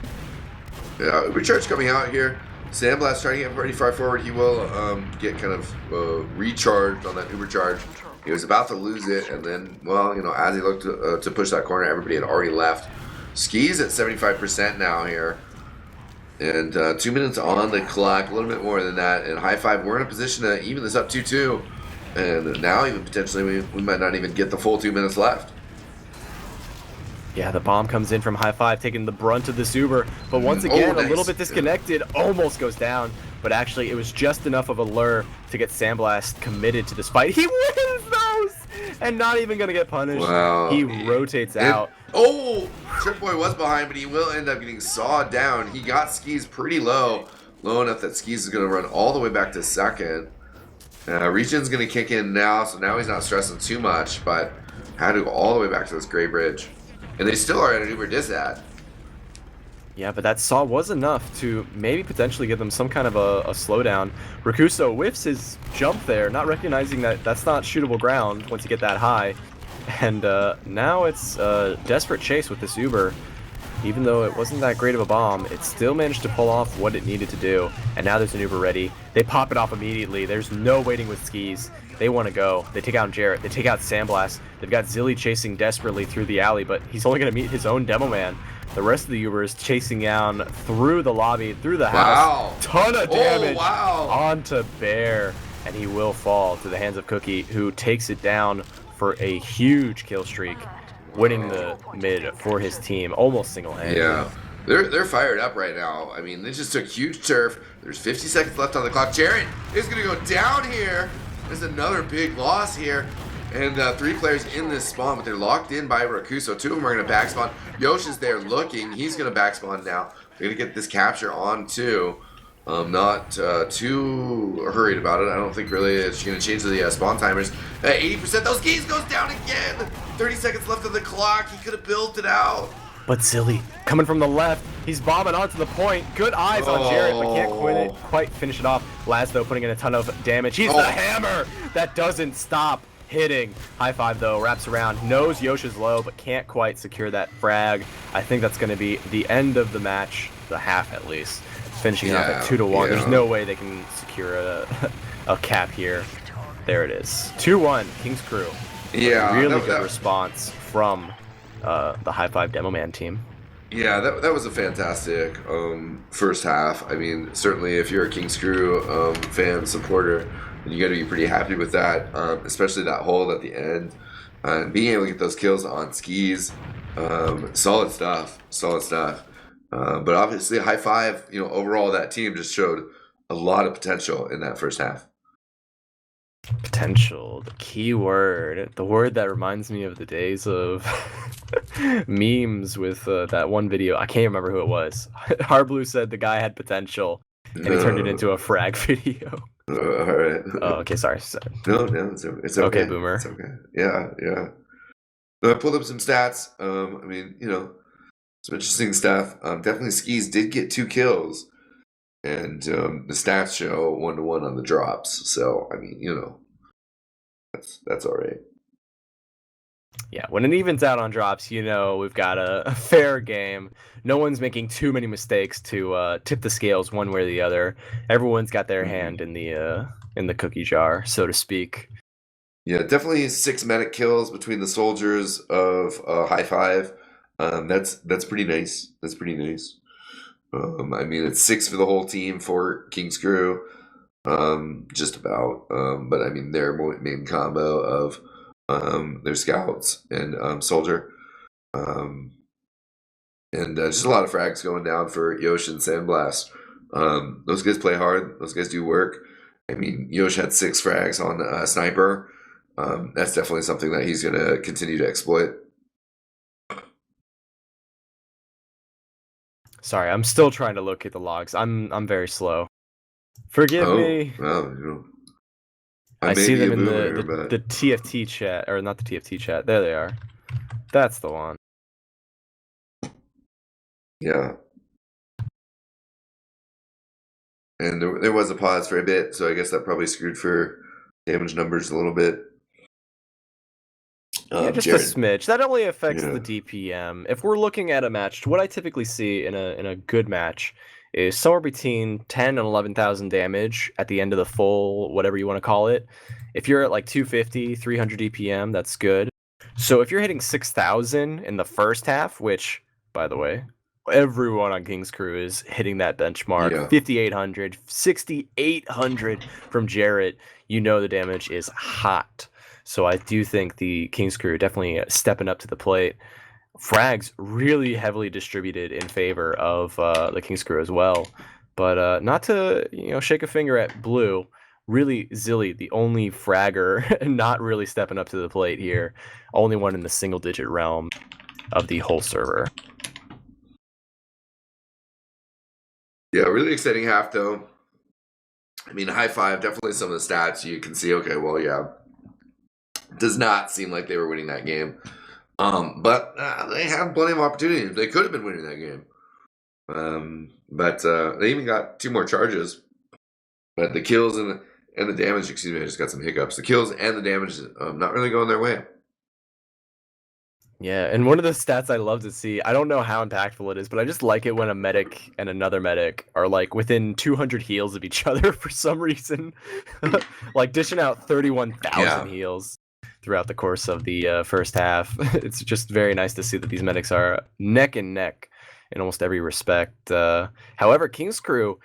Yeah, Recharge coming out here. Sandblast trying to get pretty far forward. He will get kind of recharged on that uber charge. He was about to lose it, and then, well, you know, as he looked to push that corner, everybody had already left. Skis at 75% now here. And 2 minutes on the clock, a little bit more than that. And Highfive, we're in a position to even this up 2-2. And now even potentially we might not even get the full 2 minutes left. Yeah, the bomb comes in from Highfive, taking the brunt of this Uber. But once again, a little bit disconnected, almost goes down. But actually, it was just enough of a lure to get Sandblast committed to this fight. He wins those! And not even going to get punished. Wow. He rotates out. Oh! Tripboy was behind, but he will end up getting sawed down. He got Skis pretty low. Low enough that Skis is going to run all the way back to second. Regen's going to kick in now, so now he's not stressing too much, but had to go all the way back to this gray bridge. And they still are at an uber disad. Yeah, but that saw was enough to maybe potentially give them some kind of a slowdown. Rakuso whiffs his jump there, not recognizing that that's not shootable ground once you get that high. And now it's a desperate chase with this Uber. Even though it wasn't that great of a bomb, it still managed to pull off what it needed to do. And now there's an Uber ready. They pop it off immediately. There's no waiting with Skis. They want to go. They take out Jarrett. They take out Sandblast. They've got Zilly chasing desperately through the alley, but he's only going to meet his own Demoman. The rest of the Ubers chasing down through the lobby, through the house. Wow. Ton of damage onto Bear. And he will fall to the hands of Cookie, who takes it down for a huge kill streak, winning the mid for his team almost single-handedly. Yeah. They're fired up right now. I mean, they just took huge turf. There's 50 seconds left on the clock. Jarrett is going to go down here. There's another big loss here. And 3 players in this spawn, but they're locked in by Rakuso. 2 of them are going to backspawn. Yosh is there looking. He's going to backspawn now. They're going to get this capture on too. Not too hurried about it. I don't think really it's going to change the spawn timers. 80%. Those keys goes down again. 30 seconds left on the clock. He could have built it out. But Zilly, coming from the left, he's bombing onto the point. Good eyes on Jarrett, but can't quite finish it off. Laz, though, putting in a ton of damage. He's the hammer that doesn't stop hitting. Highfive, though, wraps around, knows Yosh is low, but can't quite secure that frag. I think that's going to be the end of the match, the half at least. Finishing off at 2-1. There's no way they can secure a cap here. There it is. 2-1, King's Crew. Yeah, really good response from the Highfive Demoman team. Yeah, that was a fantastic first half. I mean, certainly if you're a King's Crew fan, supporter, then you got to be pretty happy with that, especially that hold at the end. Being able to get those kills on skis, solid stuff, solid stuff. But obviously, Highfive, overall that team just showed a lot of potential in that first half. Potential, the key word, the word that reminds me of the days of memes with that one video. I can't remember who it was. Harblue said the guy had potential, and he turned it into a frag video. All right. Oh, okay, sorry. No, it's okay. Okay, Boomer. It's okay. Yeah. No, I pulled up some stats. I mean, some interesting stuff. Definitely Skis did get 2 kills. And the stats show 1-to-1 on the drops. So, I mean, that's all right. Yeah, when it evens out on drops, we've got a fair game. No one's making too many mistakes to tip the scales one way or the other. Everyone's got their hand in the cookie jar, so to speak. Yeah, definitely 6 medic kills between the soldiers of Highfive. That's pretty nice. That's pretty nice. I mean, it's 6 for the whole team for King's Crew, just about. But I mean, their main combo of their scouts and soldier, and just a lot of frags going down for Yosh and Sandblast. Those guys play hard. Those guys do work. I mean, Yosh had 6 frags on Sniper. That's definitely something that he's going to continue to exploit. Sorry, I'm still trying to look at the logs. I'm very slow. Forgive me. Well, I see them in the TFT chat, or not the TFT chat. There they are. That's the one. Yeah. And there was a pause for a bit, so I guess that probably screwed for damage numbers a little bit. Yeah, just Jared. A smidge. That only affects the DPM. If we're looking at a match, what I typically see in a good match is somewhere between 10 and 11,000 damage at the end of the full, whatever you want to call it. If you're at like 250, 300 DPM, that's good. So if you're hitting 6,000 in the first half, which, by the way, everyone on King's Crew is hitting that benchmark, 5,800, 6,800 from Jarrett, the damage is hot. So I do think the King's Crew definitely stepping up to the plate. Frags really heavily distributed in favor of the King's Crew as well. But not to shake a finger at Blue. Really, Zilly, the only fragger not really stepping up to the plate here. Only one in the single-digit realm of the whole server. Yeah, really exciting half, though. I mean, Highfive, definitely some of the stats you can see, okay, well, yeah. Does not seem like they were winning that game. But they had plenty of opportunities. They could have been winning that game. But they even got 2 more charges. But the kills and the damage, excuse me, I just got some hiccups. The kills and the damage not really going their way. Yeah, and one of the stats I love to see, I don't know how impactful it is, but I just like it when a medic and another medic are like within 200 heals of each other for some reason. Like dishing out 31,000 heals throughout the course of the first half. It's just very nice to see that these medics are neck and neck in almost every respect. However, King's Crew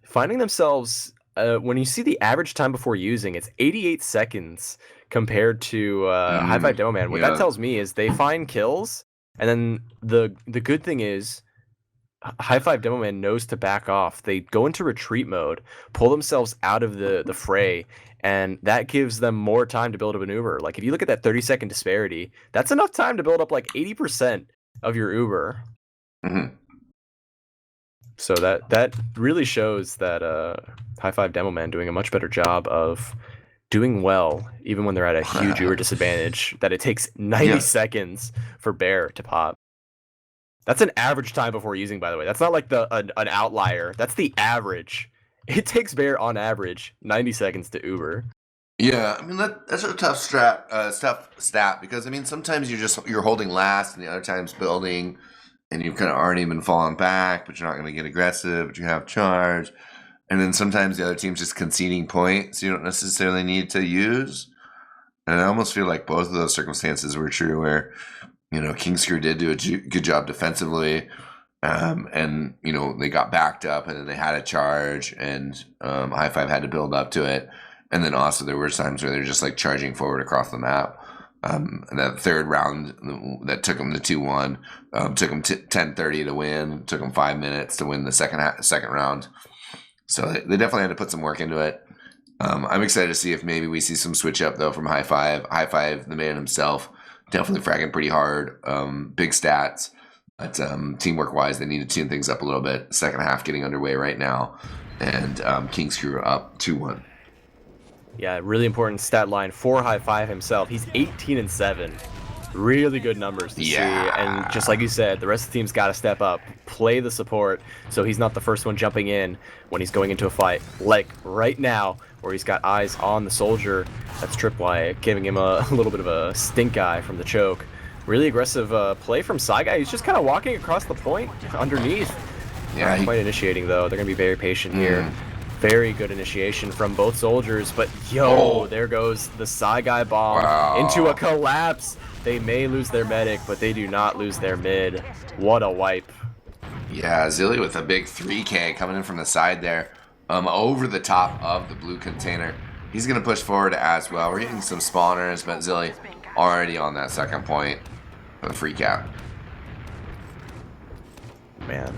finding themselves, when you see the average time before using, it's 88 seconds compared to Highfive Demoman. What that tells me is they find kills, and then the good thing is Highfive Demoman knows to back off. They go into retreat mode, pull themselves out of the fray, and that gives them more time to build a maneuver. Like if you look at that 30-second disparity, that's enough time to build up like 80% of your Uber. So that really shows that Highfive Demoman doing a much better job of doing well, even when they're at a huge Uber disadvantage, that it takes 90 seconds for Bear to pop. That's an average time before using, by the way. That's not like an outlier. That's the average. It takes Bear, on average, 90 seconds to Uber. Yeah, I mean that's a tough stat because I mean sometimes you're holding last and the other time's building, and you've kind of already been falling back, but you're not going to get aggressive. But you have charge, and then sometimes the other team's just conceding points you don't necessarily need to use. And I almost feel like both of those circumstances were true, where Kingscrew did do a good job defensively, and they got backed up, and then they had a charge, and Highfive had to build up to it. And then also there were times where they're just like charging forward across the map. And that third round that took them to 2-1, took them 10:30 to win. Took them 5 minutes to win the second round. So they definitely had to put some work into it. I'm excited to see if maybe we see some switch up though from Highfive. Highfive, the man himself, definitely fragging pretty hard. Big stats, but teamwork wise, they need to tune things up a little bit. Second half getting underway right now, and Kingscrew up 2-1. Yeah, really important stat line for Highfive himself. He's 18-7. Really good numbers to see. And just like you said, the rest of the team's got to step up, play the support, so he's not the first one jumping in when he's going into a fight. Like right now, where he's got eyes on the soldier. That's Tripwire, giving him a little bit of a stink eye from the choke. Really aggressive play from Saigai. He's just kind of walking across the point underneath. Yeah, not quite initiating, though. They're going to be very patient here. Very good initiation from both soldiers, but there goes the Saigai bomb into a collapse. They may lose their medic, but they do not lose their mid. What a wipe. Yeah, Zilly with a big 3K coming in from the side there, over the top of the blue container. He's going to push forward as well. We're getting some spawners, but Zilly already on that second point for the free cap. Man.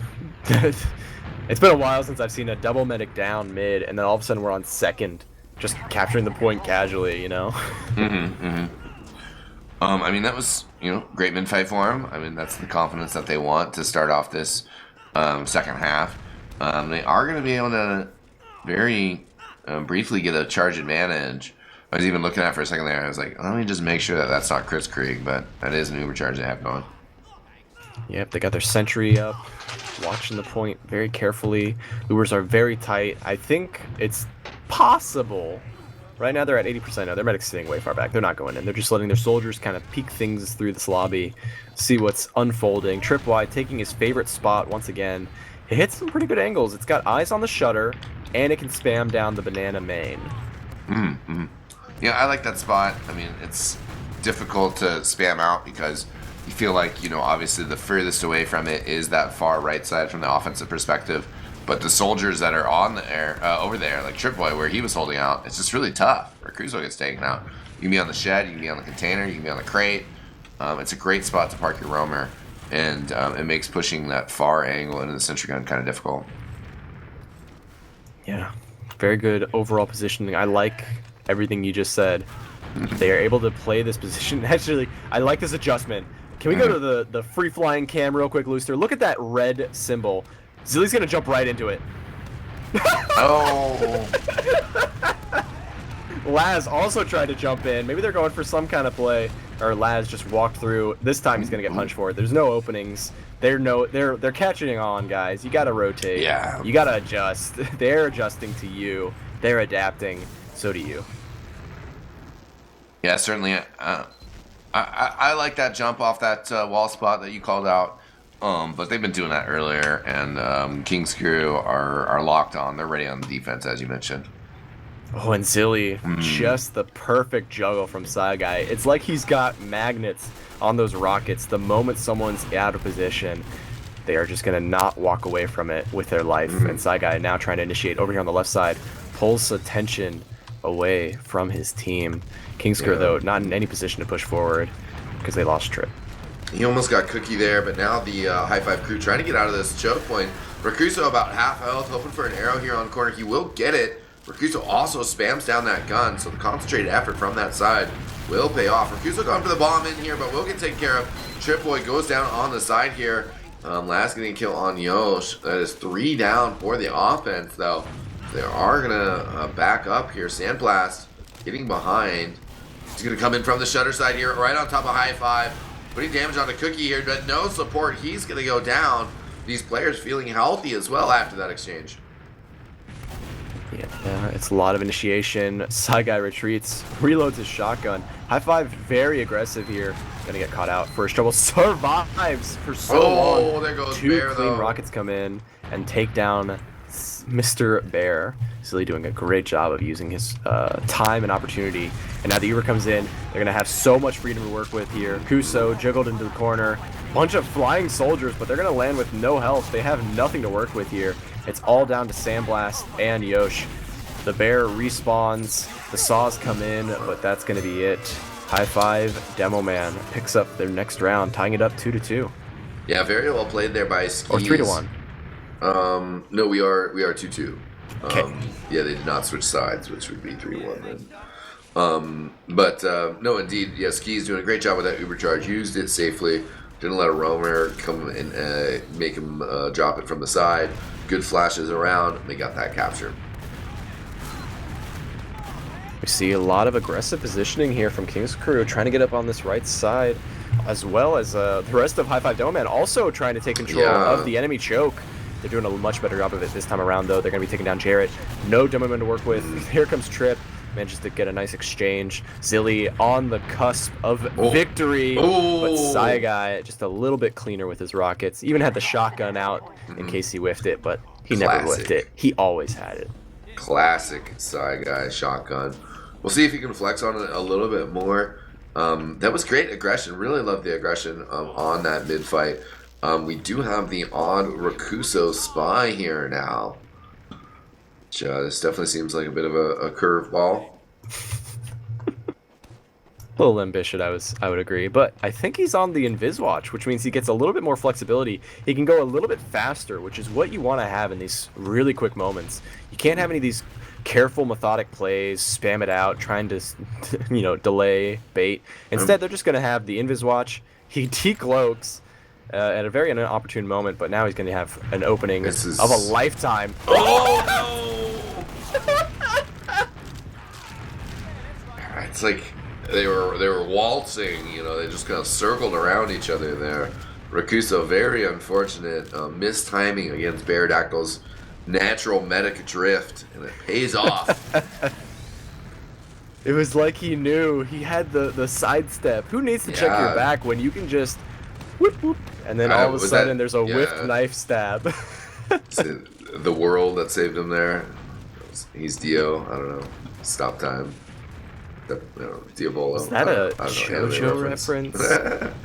It's been a while since I've seen a double medic down mid, and then all of a sudden we're on second, just capturing the point casually, I mean, that was, great mid fight for him. I mean, that's the confidence that they want to start off this second half. They are going to be able to very briefly get a charge advantage. I was even looking at it for a second there. I was like, let me just make sure that that's not Chris Krieg, but that is an Uber charge they have going. Yep, they got their sentry up, watching the point very carefully. Ubers are very tight. I think it's possible. Right now they're at 80% now. Their medic's sitting way far back. They're not going in. They're just letting their soldiers kind of peek things through this lobby, see what's unfolding. Tripwire taking his favorite spot once again. It hits some pretty good angles. It's got eyes on the shutter, and it can spam down the banana main. Yeah, I like that spot. I mean, it's difficult to spam out because you feel like, obviously the furthest away from it is that far right side from the offensive perspective. But the soldiers that are on the air, over there, like Tripwire, where he was holding out, it's just really tough. Recruzo gets taken out. You can be on the shed, you can be on the container, you can be on the crate. It's a great spot to park your roamer, and it makes pushing that far angle into the sentry gun kind of difficult. Yeah, very good overall positioning. I like everything you just said. They are able to play this position. Actually, I like this adjustment. Can we go to the free-flying cam real quick, Looster? Look at that red symbol. Zilly's going to jump right into it. Oh! Laz also tried to jump in. Maybe they're going for some kind of play. Or Laz just walked through. This time he's going to get punched for it. There's no openings. They're catching on, guys. You got to rotate. Yeah. You got to adjust. They're adjusting to you. They're adapting. So do you. Yeah, certainly. I like that jump off that wall spot that you called out, but they've been doing that earlier, and Kingscrew are locked on. They're ready on the defense, as you mentioned. Oh, and Zilly, just the perfect juggle from Saigai. It's like he's got magnets on those rockets. The moment someone's out of position, they are just going to not walk away from it with their life. And Saigai now trying to initiate over here on the left side, pulls attention away from his team. Kingscrew, though, not in any position to push forward because they lost Trip. He almost got Cookie there, but now the Highfive crew trying to get out of this choke point. Rakuso about half health, hoping for an arrow here on corner. He will get it. Rakuso also spams down that gun, so the concentrated effort from that side will pay off. Rakuso going for the bomb in here, but will get taken care of. Trip Boy goes down on the side here. Last getting a kill on Yosh. That is 3 down for the offense, though. They are going to back up here. Sandblast getting behind. He's going to come in from the shutter side here, right on top of Highfive. Putting damage on the Cookie here, but no support. He's going to go down. These players feeling healthy as well after that exchange. Yeah, it's a lot of initiation. Side guy retreats, reloads his shotgun. Highfive very aggressive here. Gonna get caught out. First trouble, survives for so long. There goes 2 Bear, clean though. rockets come in and take down Mr. Bear. Silly doing a great job of using his time and opportunity. And now the Uber comes in. They're gonna have so much freedom to work with here. Kuso juggled into the corner. Bunch of flying soldiers, but they're gonna land with no health. They have nothing to work with here. It's all down to Sandblast and Yosh. The Bear respawns. The Saws come in, but that's gonna be it. Highfive, Demoman picks up their next round, tying it up 2-2. Yeah, very well played there by Skis. Or 3-1. No, we are 2-2. Okay. Yeah, they did not switch sides, which would be 3-1 then. But no, indeed, yeah, Skis doing a great job with that Uber charge. Used it safely. Didn't let a roamer come and make him drop it from the side. Good flashes around. They got that capture. We see a lot of aggressive positioning here from King's crew, trying to get up on this right side, as well as the rest of Highfive Demoman also trying to take control of the enemy choke. They're doing a much better job of it this time around, though. They're going to be taking down Jarrett. No Demoman to work with. Here comes Trip. Manages to get a nice exchange. Zilly on the cusp of victory, but Saigai just a little bit cleaner with his rockets. Even had the shotgun out in case he whiffed it, but he never whiffed it. He always had it. Classic Saigai shotgun. We'll see if he can flex on it a little bit more. That was great aggression. Really loved the aggression on that mid fight. We do have the odd Rakuso spy here now. Which, this definitely seems like a bit of a curveball. A little ambitious, I would agree, but I think he's on the Invis Watch, which means he gets a little bit more flexibility. He can go a little bit faster, which is what you want to have in these really quick moments. You can't have any of these careful, methodic plays, spam it out, trying to, delay, bait. Instead, they're just going to have the Invis Watch. He decloaks at a very inopportune moment, but now he's going to have an opening of a lifetime. Oh, no! It's like they were waltzing, they just kind of circled around each other there. Rakuso, very unfortunate, mistiming against Beardactyl's natural medic drift, and it pays off. It was like he knew he had the sidestep. Who needs to check your back when you can just whoop whoop, and then all of a sudden there's a whiffed knife stab. The world that saved him there. He's Dio. I don't know. Stop time. Diabolo. Is that a JoJo reference?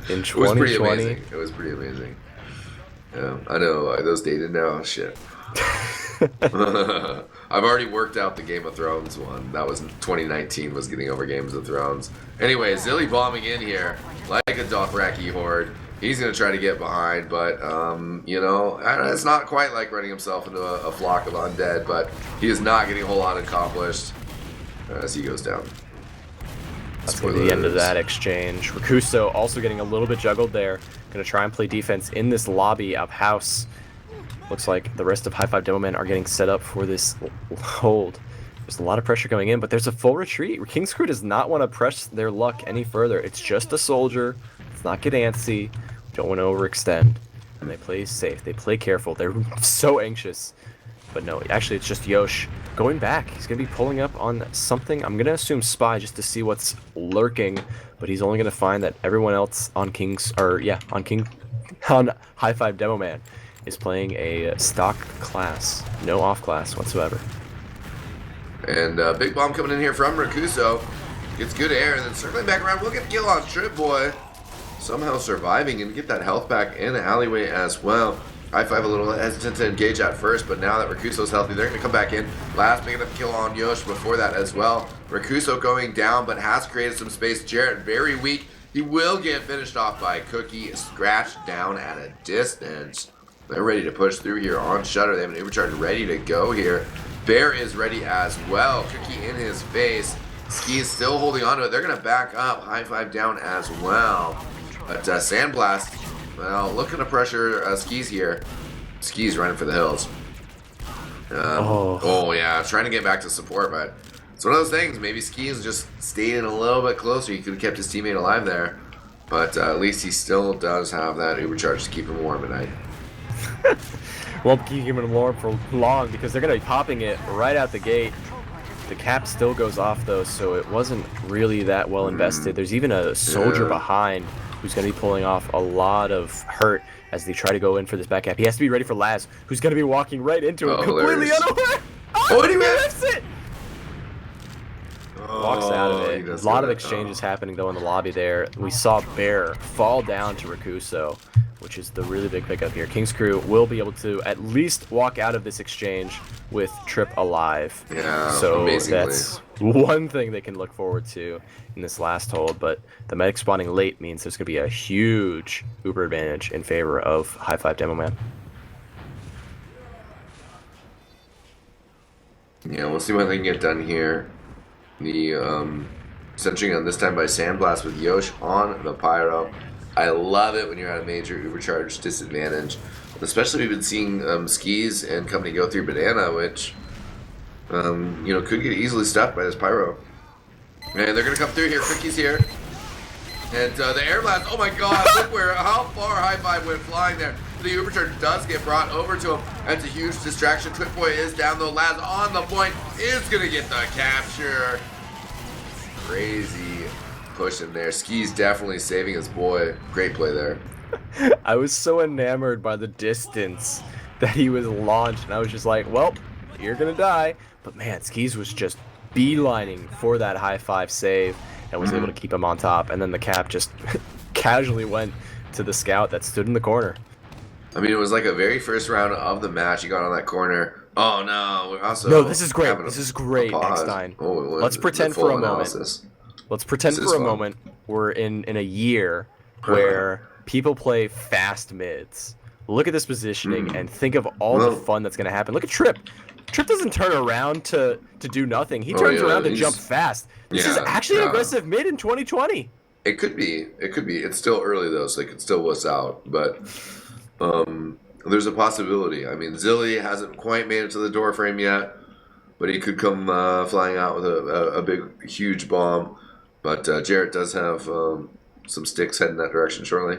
In 2020? It was pretty amazing. Yeah, I know. Are those dated now? Shit. I've already worked out the Game of Thrones one. That was 2019, was getting over Games of Thrones. Anyway, Zilly bombing in here like a Dothraki horde. He's going to try to get behind, but, it's not quite like running himself into a flock of undead, but he is not getting a whole lot accomplished as he goes down. That's going to be the end of that exchange. Rakuso also getting a little bit juggled there. Going to try and play defense in this lobby of house. Looks like the rest of Highfive Demoman are getting set up for this hold. There's a lot of pressure going in, but there's a full retreat. King's crew does not want to press their luck any further. It's just a soldier. Let's not get antsy. Don't want to overextend. And they play safe. They play careful. They're so anxious. But no, actually it's just Yosh going back. He's going to be pulling up on something. I'm going to assume Spy just to see what's lurking. But he's only going to find that everyone else on Highfive Demoman is playing a stock class. No off class whatsoever. And big bomb coming in here from Rakuso. Gets good air and then circling back around. We'll get a kill on Trip Boy. Somehow surviving and get that health back in the alleyway as well. Highfive a little hesitant to engage at first, but now that Rakuso's healthy, they're going to come back in. Last picking up a kill on Yosh before that as well. Rakuso going down, but has created some space. Jarrett very weak. He will get finished off by Cookie, scratched down at a distance. They're ready to push through here on Shutter. They have an overcharge ready to go here. Bear is ready as well. Cookie in his face. Ski's still holding on to it. They're going to back up. Highfive down as well. But Sandblast, well, looking to pressure Skis here. Skis running for the hills. Oh, yeah. Trying to get back to support, but it's one of those things. Maybe Skis just stayed in a little bit closer. He could have kept his teammate alive there. But at least he still does have that overcharge to keep him warm at night. Won't keep him warm for long because they're going to be popping it right out the gate. The cap still goes off though, so it wasn't really that well invested. There's even a soldier behind who's going to be pulling off a lot of hurt as they try to go in for this back cap. He has to be ready for Laz, who's going to be walking right into it, completely unaware. Oh, he whiffs it! Walks out of it. A lot of exchanges happening though in the lobby there. We saw Bear fall down to Rakuso, which is the really big pickup here. King's Crew will be able to at least walk out of this exchange with Trip alive. Yeah, so that's one thing they can look forward to in this last hold. But the medic spawning late means there's going to be a huge Uber advantage in favor of Highfive Demoman. Yeah, we'll see what they can get done here. The centering on this time by Sandblast with Yosh on the Pyro. I love it when you're at a major overcharge disadvantage. Especially we've been seeing Skis and company go through Banana, which you know, could get easily stuffed by this Pyro. And they're gonna come through here. Cookie's here. And the air blast, oh my god, look how far Highfive went flying there. The overcharge does get brought over to him. That's a huge distraction. Twitboy is down though. Laz on the point is gonna get the capture. Crazy push in there. Ski's definitely saving his boy. Great play there. I was so enamored by the distance that he was launched, and I was just like, well, you're gonna die. But man, Skis was just beelining for that Highfive save and was able to keep him on top. And then the cap just casually went to the scout that stood in the corner. I mean, it was like a very first round of the match. He got on that corner. Oh no, we're also no, this is great. This is great, eXtine. Let's pretend for a moment. Let's pretend for a moment we're in a year where people play fast mids. Look at this positioning and think of all the fun that's going to happen. Look at Trip. Trip doesn't turn around to do nothing. He turns around to jump fast. This is actually an aggressive mid in 2020. It could be. It could be. It's still early though, so they could still wuss out. But there's a possibility. I mean, Zilly hasn't quite made it to the door frame yet, but he could come flying out with a big, huge bomb. But Jarrett does have some sticks heading that direction shortly.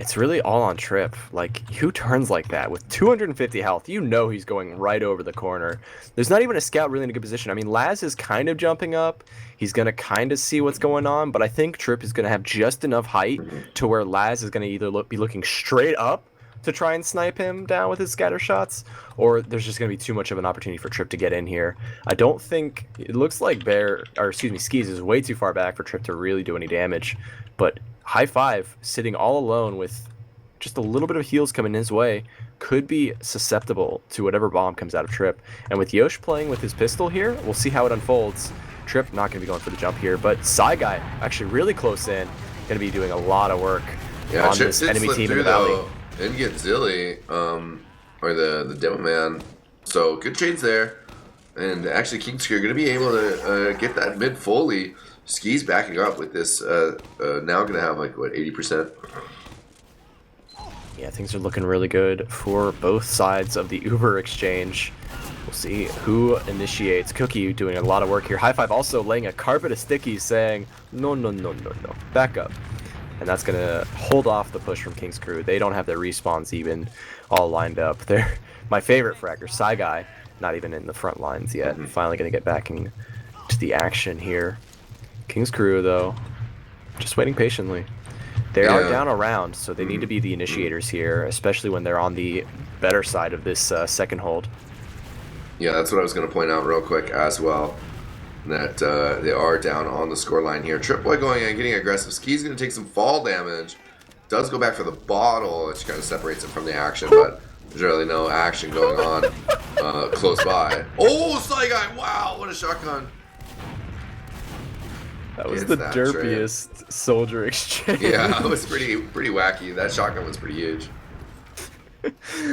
It's really all on Trip. Like, who turns like that? With 250 health, you know he's going right over the corner. There's not even a scout really in a good position. I mean, Laz is kind of jumping up. He's going to kind of see what's going on, but I think Trip is going to have just enough height to where Laz is going to either be looking straight up to try and snipe him down with his scatter shots, or there's just going to be too much of an opportunity for Trip to get in here. I don't think... It looks like Skis is way too far back for Trip to really do any damage, but Highfive, sitting all alone with just a little bit of heals coming his way, could be susceptible to whatever bomb comes out of Trip. And with Yosh playing with his pistol here, we'll see how it unfolds. Trip not going to be going for the jump here, but Guy actually really close in, going to be doing a lot of work on Trip this enemy team in the valley. Didn't get Zilly, or the Demoman, so good trades there. And actually, King's Crew going to be able to get that mid fully. Skis backing up with this, now going to have like, what, 80%? Yeah, things are looking really good for both sides of the Uber exchange. We'll see who initiates. Cookie doing a lot of work here. Highfive also laying a carpet of stickies saying, no, back up. And that's going to hold off the push from King's Crew. They don't have their respawns even all lined up. They're my favorite fragger, Guy, not even in the front lines yet. Finally going to get back into the action here. King's Crew, though, just waiting patiently. They are down a round, so they need to be the initiators here, especially when they're on the better side of this second hold. Yeah, that's what I was going to point out real quick as well. That they are down on the scoreline here. Tripboy going in, getting aggressive. Ski's going to take some fall damage. Does go back for the bottle, which kind of separates him from the action, but there's really no action going on close by. Oh, Guy! Wow, what a shotgun. That was the derpiest soldier exchange. Yeah, it was pretty wacky. That shotgun was pretty huge.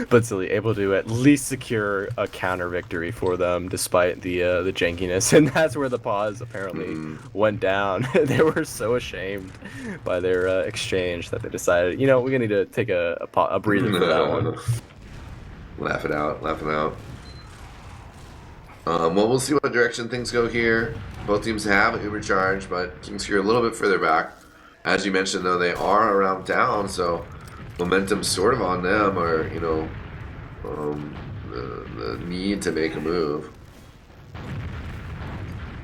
But Silly able to at least secure a counter victory for them despite the jankiness, and that's where the pause apparently went down. They were so ashamed by their exchange that they decided, you know, we're gonna need to take a breather for that one. Laugh it out. Well, we'll see what direction things go here. Both teams have Uber charge, but Kings here a little bit further back. As you mentioned, though, they are around town, so momentum's sort of on them, or, you know, the need to make a move.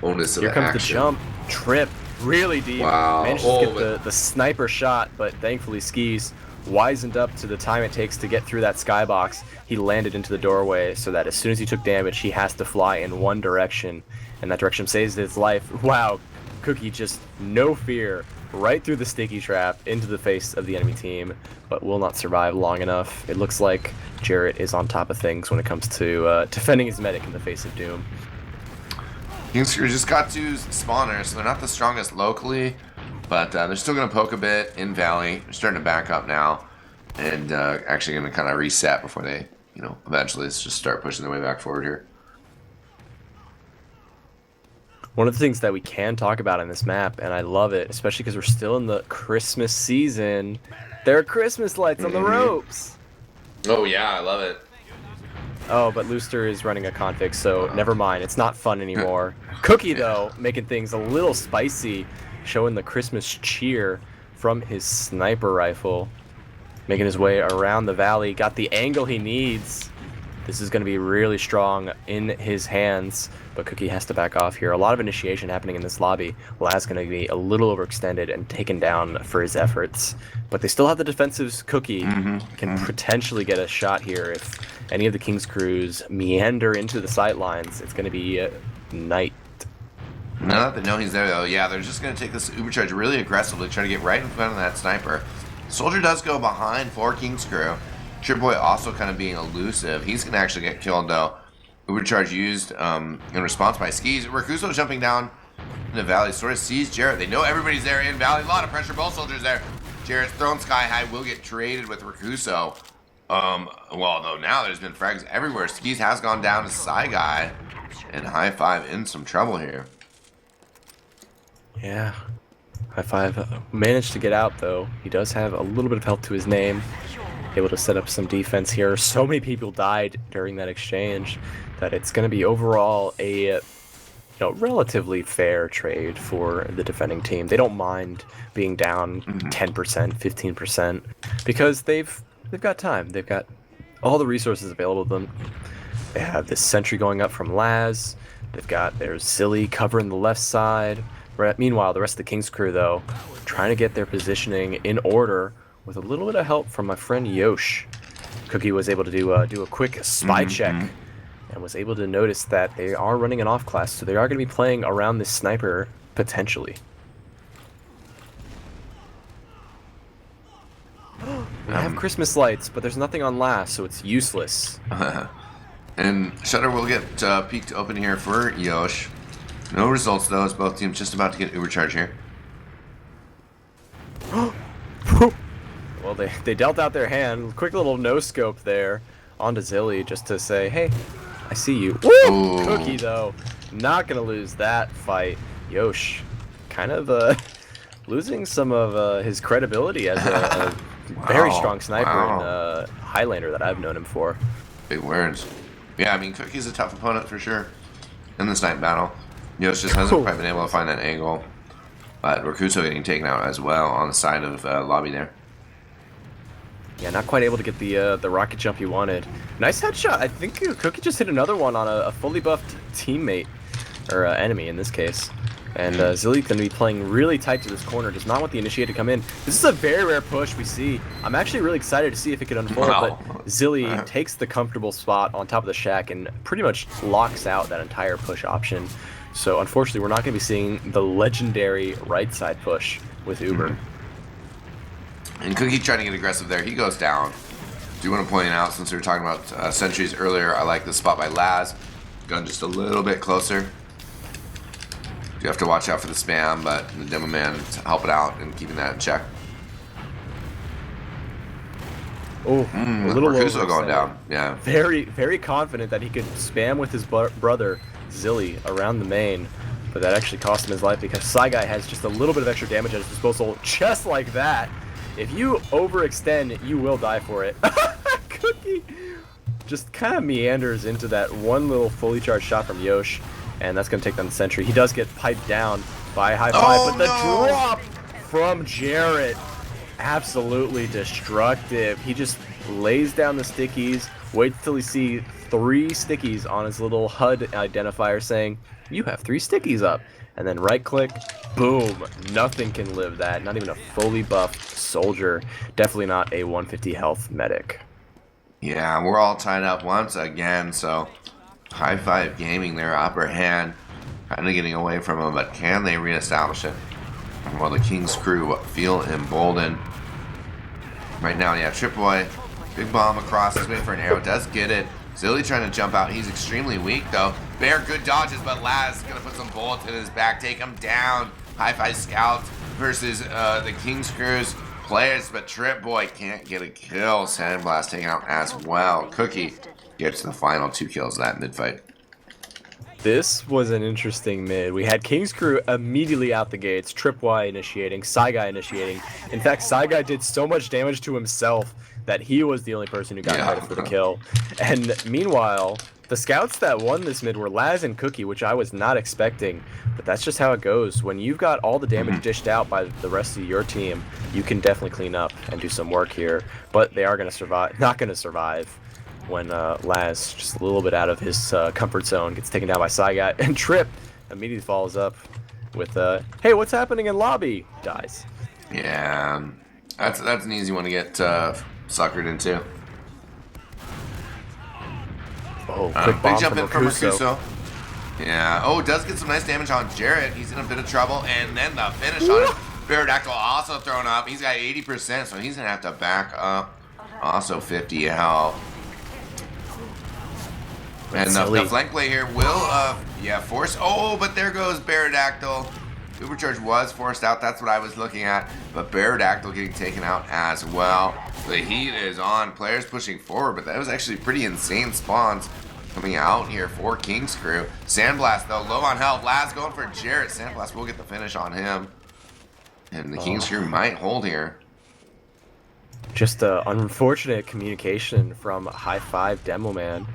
Onus of Here comes action. The jump, trip, really deep. Wow. Managed to get the sniper shot, but thankfully Skis wisened up to the time it takes to get through that skybox. He landed into the doorway so that as soon as he took damage, he has to fly in one direction, and that direction saves his life. Wow, Cookie just no fear, right through the sticky trap into the face of the enemy team, but will not survive long enough. It looks like Jarrett is on top of things when it comes to defending his medic in the face of doom. Kingsker just got 2 spawners, so they're not the strongest locally, but they're still going to poke a bit in Valley. They're starting to back up now, and actually going to kind of reset before they, you know, eventually just start pushing their way back forward here. One of the things that we can talk about in this map, and I love it, especially because we're still in the Christmas season, there are Christmas lights on the ropes. Oh yeah, I love it. Oh, but Looster is running a config, so never mind. It's not fun anymore. Cookie, though, making things a little spicy, showing the Christmas cheer from his sniper rifle. Making his way around the valley, got the angle he needs. This is going to be really strong in his hands, but Cookie has to back off here. A lot of initiation happening in this lobby. Laz going to be a little overextended and taken down for his efforts, but they still have the defensives. Cookie can potentially get a shot here if any of the King's crews meander into the sight lines. It's going to be night. Now that they know he's there, though, yeah, they're just going to take this Uber charge really aggressively, try to get right in front of that sniper. Soldier does go behind for King's crew. Tripboy also kind of being elusive. He's going to actually get killed, though. Uber charge used in response by Skis. Rakuso jumping down in the valley, sort of sees Jarrett. They know everybody's there in valley. A lot of pressure. Both soldiers there. Jarrett's thrown sky high. Will get traded with Rakuso. Well, though, now there's been frags everywhere. Skis has gone down to Psy Guy. And Highfive in some trouble here. Yeah. Highfive managed to get out, though. He does have a little bit of health to his name. Able to set up some defense here. So many people died during that exchange that it's going to be overall a relatively fair trade for the defending team. They don't mind being down 10%, 15% because they've got time. They've got all the resources available to them. They have this sentry going up from Laz. They've got their Zilly covering the left side. Meanwhile, the rest of the King's crew, though, trying to get their positioning in order with a little bit of help from my friend Yosh. Cookie was able to do a quick spy check and was able to notice that they are running an off class, so they are going to be playing around this sniper potentially. We have Christmas lights, but there's nothing on last, so it's useless. And Shutter will get peeked open here for Yosh. No results, though, as both teams just about to get Uber charge here. Well, they dealt out their hand. Quick little no-scope there onto Zilly just to say, hey, I see you. Woo! Cookie, though, not going to lose that fight. Yosh kind of losing some of his credibility as a very strong sniper and Highlander that I've known him for. Big words. Yeah, I mean, Cookie's a tough opponent for sure in this night battle. Yosh just hasn't quite been able to find that angle. But Rakuso getting taken out as well on the side of lobby there. Yeah, not quite able to get the rocket jump he wanted. Nice headshot. I think Cookie just hit another one on a fully buffed teammate, or enemy in this case. And Zilly's going to be playing really tight to this corner. Does not want the initiate to come in. This is a very rare push we see. I'm actually really excited to see if it could unfold. But Zilly takes the comfortable spot on top of the shack and pretty much locks out that entire push option. So unfortunately, we're not going to be seeing the legendary right side push with Uber. And Cookie trying to get aggressive there. He goes down. Do want to point out, since we were talking about sentries earlier, I like the spot by Laz. Gun just a little bit closer. You have to watch out for the spam, but the Demoman helping out and keeping that in check. Oh, a little Mercuso going down. Yeah. Very, very confident that he could spam with his brother Zilly around the main, but that actually cost him his life because Saigai has just a little bit of extra damage at his disposal, just like that. If you overextend, you will die for it. Cookie just kind of meanders into that one little fully charged shot from Yosh, and that's going to take down the sentry. He does get piped down by Highfive, but the drop from Jarrett, absolutely destructive. He just lays down the stickies, waits till he sees 3 stickies on his little HUD identifier saying, "You have 3 stickies up," and then right click, boom, nothing can live that, not even a fully buffed soldier, definitely not a 150 health medic. Yeah, we're all tied up once again, so Highfive Gaming their upper hand, kind of getting away from them, but can they reestablish it? Well, the King's crew feel emboldened. Right now, yeah, Trip Boy, big bomb across, he's waiting for an arrow, does get it. Zilly trying to jump out, he's extremely weak though. Bear, good dodges, but Laz is going to put some bullets in his back, take him down. Highfive Scouts versus the King's Crew's players, but Trip Boy can't get a kill. Sandblast taken out as well. Cookie gets the final 2 kills of that mid-fight. This was an interesting mid. We had King's Crew immediately out the gates, Tripwire initiating, Saigai initiating. In fact, Saigai did so much damage to himself that he was the only person who got credit for the kill. And meanwhile, the scouts that won this mid were Laz and Cookie, which I was not expecting. But that's just how it goes. When you've got all the damage dished out by the rest of your team, you can definitely clean up and do some work here. But they are going to survive, not going to survive when Laz, just a little bit out of his comfort zone, gets taken down by Saigai, and Trip immediately follows up with, "Hey, what's happening in lobby?" Dies. Yeah, that's an easy one to get suckered into. Oh, quick bomb big jump in from Mercuso. Mercuso. Yeah, oh, does get some nice damage on Jarrett. He's in a bit of trouble, and then the finish on him. Baradactyl also thrown up. He's got 80%, so he's going to have to back up. Also 50 health. And the flank play here will, force. Oh, but there goes Baradactyl. Supercharge was forced out. That's what I was looking at. But Baradactyl getting taken out as well. The heat is on. Players pushing forward, but that was actually pretty insane spawns coming out here for King's Crew. Sandblast, though, low on health. Laz going for Jarrett. Sandblast will get the finish on him. And the King's Crew might hold here. Just unfortunate communication from Highfive Demoman.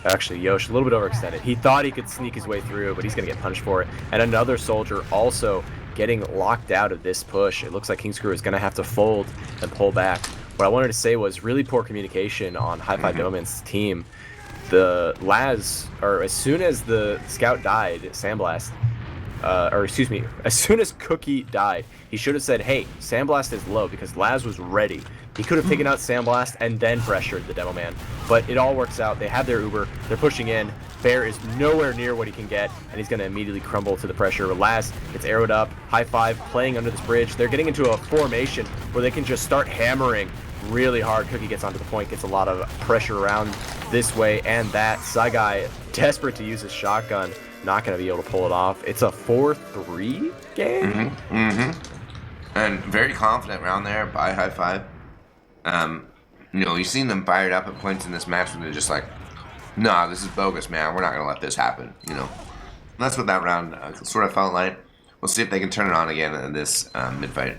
Actually, Yosh, a little bit overextended. He thought he could sneak his way through, but he's going to get punished for it. And another soldier also getting locked out of this push. It looks like King's Crew is going to have to fold and pull back. What I wanted to say was really poor communication on Highfive Demoman's team. The Laz, or as soon as the scout died, Sandblast, as soon as Cookie died, he should have said, "Hey, Sandblast is low," because Laz was ready. He could have taken out Sandblast and then pressured the Demoman. But it all works out. They have their Uber. They're pushing in. Bear is nowhere near what he can get, and he's going to immediately crumble to the pressure. Laz gets arrowed up. Highfive playing under this bridge. They're getting into a formation where they can just start hammering really hard. Cookie gets onto the point, gets a lot of pressure around this way and that. Saigai, desperate to use his shotgun, not going to be able to pull it off. It's a 4-3 game. And very confident round there by Highfive. You've seen them fired up at points in this match when they're just like, "Nah, this is bogus, man. We're not going to let this happen." And that's what that round sort of felt like. We'll see if they can turn it on again in this mid-fight.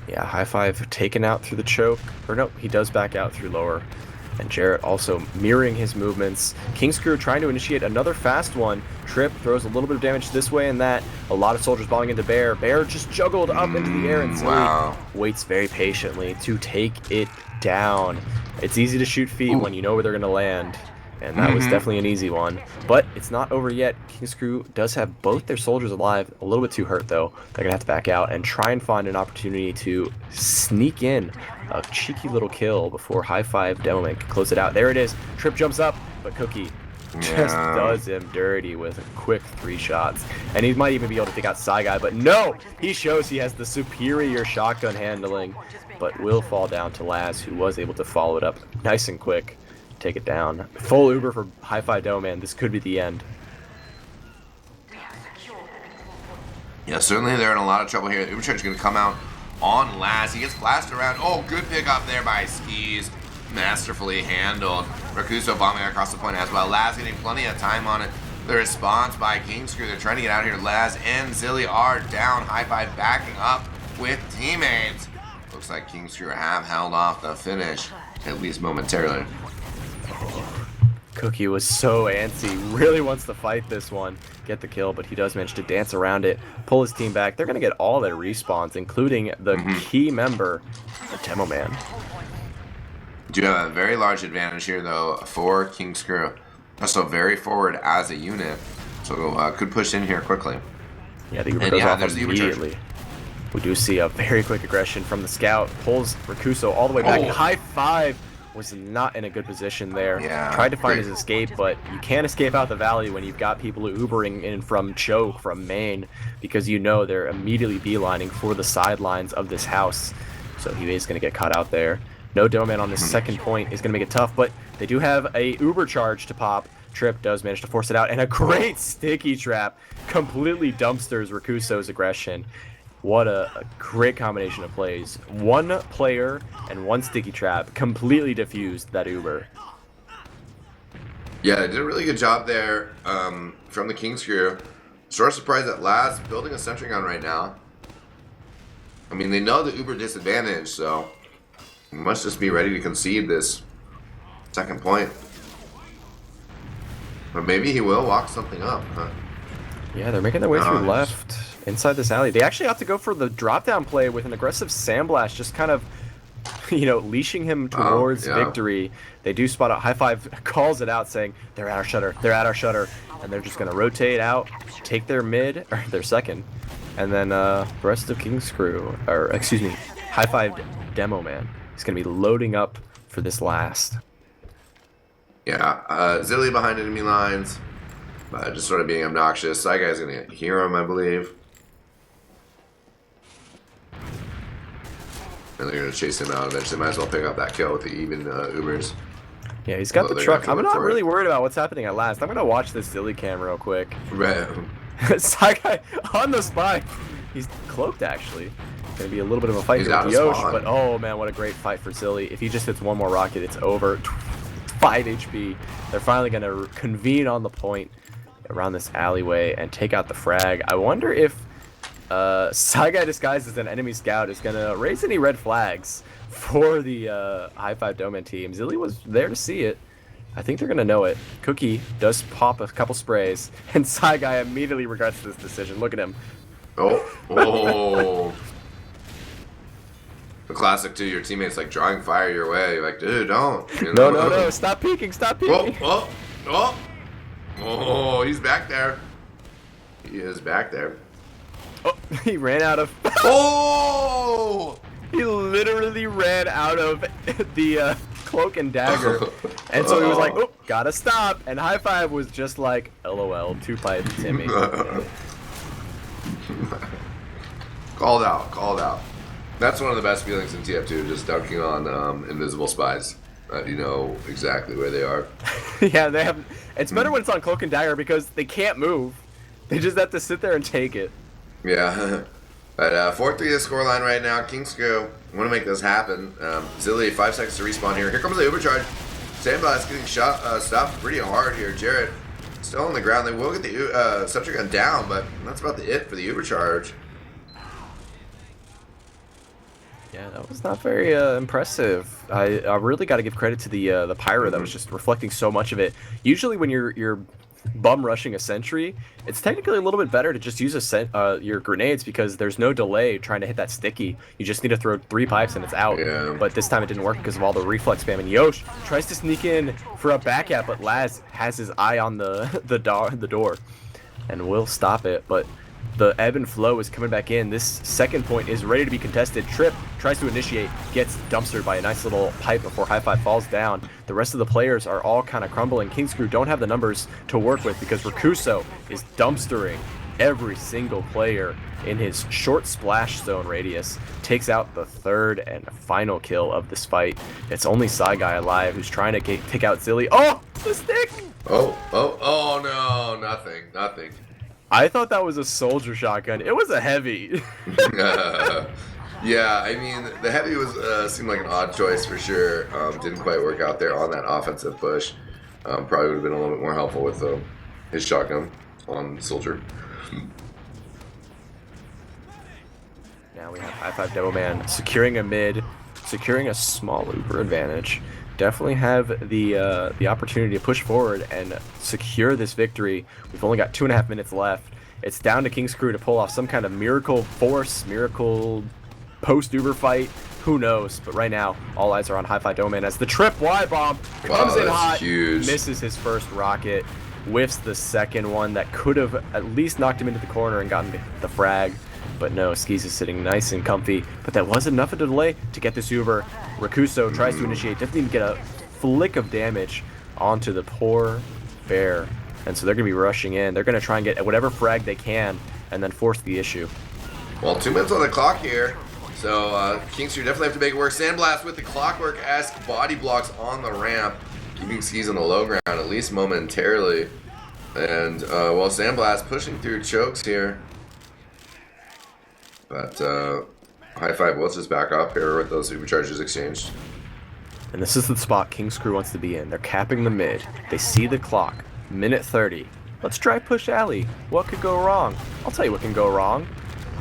Yeah, Highfive taken out through the choke. Or no, he does back out through lower. And Jarrett also mirroring his movements. King's Crew trying to initiate another fast one. Trip throws a little bit of damage this way and that. A lot of soldiers balling into Bear. Bear just juggled up into the air and Zilly waits very patiently to take it down. It's easy to shoot feet when you know where they're going to land. And that was definitely an easy one. But it's not over yet. King's Crew does have both their soldiers alive. A little bit too hurt, though. They're going to have to back out and try and find an opportunity to sneak in a cheeky little kill before Highfive Demoman can close it out. There it is. Trip jumps up, but Cookie just does him dirty with a quick 3 shots. And he might even be able to take out Saigai, but no! He shows he has the superior shotgun handling, but will fall down to Laz, who was able to follow it up nice and quick. Take it down. Full Uber for Highfive Demoman. This could be the end. Yeah, certainly they're in a lot of trouble here. The Ubercharge is going to come out on Laz. He gets blasted around. Oh, good pickup there by Skis. Masterfully handled. Rakuso bombing across the point as well. Laz getting plenty of time on it. The response by Kingscrew. They're trying to get out here. Laz and Zilly are down. Highfive backing up with teammates. Looks like Kingscrew have held off the finish, at least momentarily. Cookie was so antsy, really wants to fight this one, get the kill, but he does manage to dance around it, pull his team back. They're going to get all their respawns, including the key member, the Demoman. Do have a very large advantage here, though, for Kingscrew. Also very forward as a unit, so could push in here quickly. Yeah, the Uber goes off immediately. We do see a very quick aggression from the scout, pulls Rakuso all the way back. Highfive was not in a good position there. Yeah, tried to find his escape, but you can't escape out the valley when you've got people Ubering in from Choke, from Maine, because you know they're immediately beelining for the sidelines of this house. So he is going to get caught out there. No Demoman on this second point is going to make it tough, but they do have a Uber charge to pop. Trip does manage to force it out, and a great sticky trap completely dumpsters Rakuso's aggression. What a great combination of plays. One player and one sticky trap completely diffused that Uber. Yeah, they did a really good job there from the Kingscrew. Sort of surprised that Laz building a sentry gun right now. I mean, they know the Uber disadvantage, so we must just be ready to concede this second point. But maybe he will walk something up, huh? Yeah, they're making their way through left. Inside this alley. They actually have to go for the drop down play with an aggressive sandblast, just kind of, you know, leashing him towards victory. They do spot out. Highfive calls it out saying, they're at our shutter, they're at our shutter. And they're just going to rotate out, take their mid, or their second. And then the rest of Kingscrew, or excuse me, Highfive Demoman is going to be loading up for this last. Yeah, Zilly behind enemy lines. Just sort of being obnoxious. That guy's going to hear him, I believe. And they're going to chase him out eventually. Might as well pick up that kill with the even Ubers. Yeah, he's got the truck. I'm not really worried about what's happening at last. I'm going to watch this Zilly cam real quick. Right. Side guy on the spy. He's cloaked, actually. Going to be a little bit of a fight here with Yosh, but oh man, what a great fight for Zilly. If he just hits one more rocket, it's over. 5 HP. They're finally going to convene on the point around this alleyway and take out the frag. I wonder if Saigai disguised as an enemy scout is going to raise any red flags for the Highfive Demoman team. Zilly was there to see it. I think they're going to know it. Cookie does pop a couple sprays, and Saigai immediately regrets this decision. Look at him. Oh. The classic, too. Your teammates, like, drawing fire your way. You're like, dude, don't. You know? No. Stop peeking. Stop peeking. Oh, he's back there. He is back there. Oh, he ran out of... Oh! He literally ran out of the cloak and dagger. And so he was like, oh, gotta stop. And Highfive was just like, LOL, 2 pipes, Timmy. Called out. That's one of the best feelings in TF2, just dunking on invisible spies. You know exactly where they are. Yeah, they have. It's better when it's on cloak and dagger because they can't move. They just have to sit there and take it. Yeah. But 4-3 the scoreline right now. Kingscrew want to make this happen. Zilly, 5 seconds to respawn here. Here comes the Uber charge. Sandblast getting stopped pretty hard here. Jarrett still on the ground. They will get the sentry gun down, but that's about it for the Uber charge. Yeah, that was not very impressive. I really got to give credit to the pyro that was just reflecting so much of it. Usually when you're bum rushing a sentry, it's technically a little bit better to just use your grenades because there's no delay trying to hit that sticky. You just need to throw 3 pipes and it's out. Yeah. But this time it didn't work because of all the reflex spam. And Yosh tries to sneak in for a back at, but Laz has his eye on the door and will stop it. But the ebb and flow is coming back in. This second point is ready to be contested. Trip tries to initiate, gets dumpstered by a nice little pipe before Highfive falls down. The rest of the players are all kind of crumbling. Kingscrew don't have the numbers to work with because Rakuso is dumpstering every single player in his short splash zone radius. Takes out the third and final kill of this fight. It's only Saigai alive who's trying to take out Zilly. Oh, the stick! Oh no, nothing. I thought that was a soldier shotgun. It was a heavy. Yeah, I mean, the heavy was seemed like an odd choice for sure. Didn't quite work out there on that offensive push. Probably would have been a little bit more helpful with his shotgun on soldier. Now we have Highfive Demoman securing a mid, securing a small Uber advantage. Definitely have the opportunity to push forward and secure this victory. We've only got 2.5 minutes left. It's down to King's Crew to pull off some kind of miracle force, miracle post-Uber fight. Who knows? But right now, all eyes are on Highfive Demoman as the trip Y bomb comes in hot, huge. Misses his first rocket, whiffs the second one that could have at least knocked him into the corner and gotten the frag. But no, Skis is sitting nice and comfy. But that was enough of a delay to get this Uber. Rakuso tries to initiate, doesn't even get a flick of damage onto the poor bear. And so they're going to be rushing in. They're going to try and get whatever frag they can and then force the issue. Well, 2 minutes on the clock here. So King's Crew definitely have to make it work. Sandblast with the clockwork-esque body blocks on the ramp, keeping Skis on the low ground, at least momentarily. And, well, Sandblast pushing through chokes here. But Highfive will just back up here with those supercharges exchanged. And this is the spot King's Crew wants to be in. They're capping the mid. They see the clock. Minute 30. Let's try push alley. What could go wrong? I'll tell you what can go wrong.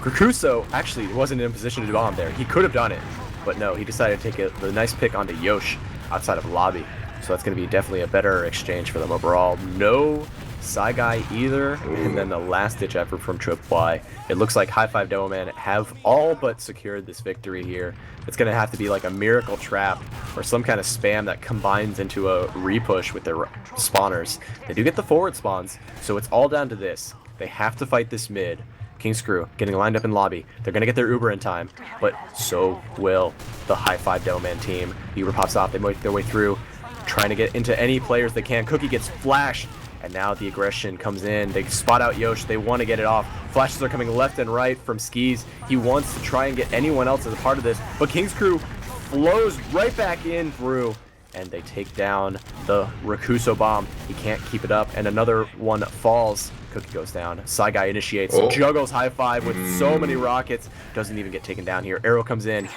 Rakuso actually wasn't in a position to bomb there. He could have done it, but no, he decided to take the nice pick onto Yosh outside of lobby. So that's going to be definitely a better exchange for them overall. No Psy Guy either, and then the last-ditch effort from Trip Y. It looks like Highfive Demoman have all but secured this victory here. It's going to have to be like a miracle trap or some kind of spam that combines into a repush with their spawners. They do get the forward spawns, so it's all down to this. They have to fight this mid. King's Crew getting lined up in lobby. They're going to get their Uber in time, but so will the Highfive Demoman team. The Uber pops off. They make their way through, trying to get into any players they can. Cookie gets flashed, and now the aggression comes in. They spot out Yosh. They want to get it off. Flashes are coming left and right from Skis. He wants to try and get anyone else as a part of this, but King's Crew flows right back in through, and they take down the Rakuso bomb. He can't keep it up, and another one falls. Cookie goes down. Psy Guy initiates, juggles Highfive with so many rockets, doesn't even get taken down here. Arrow comes in,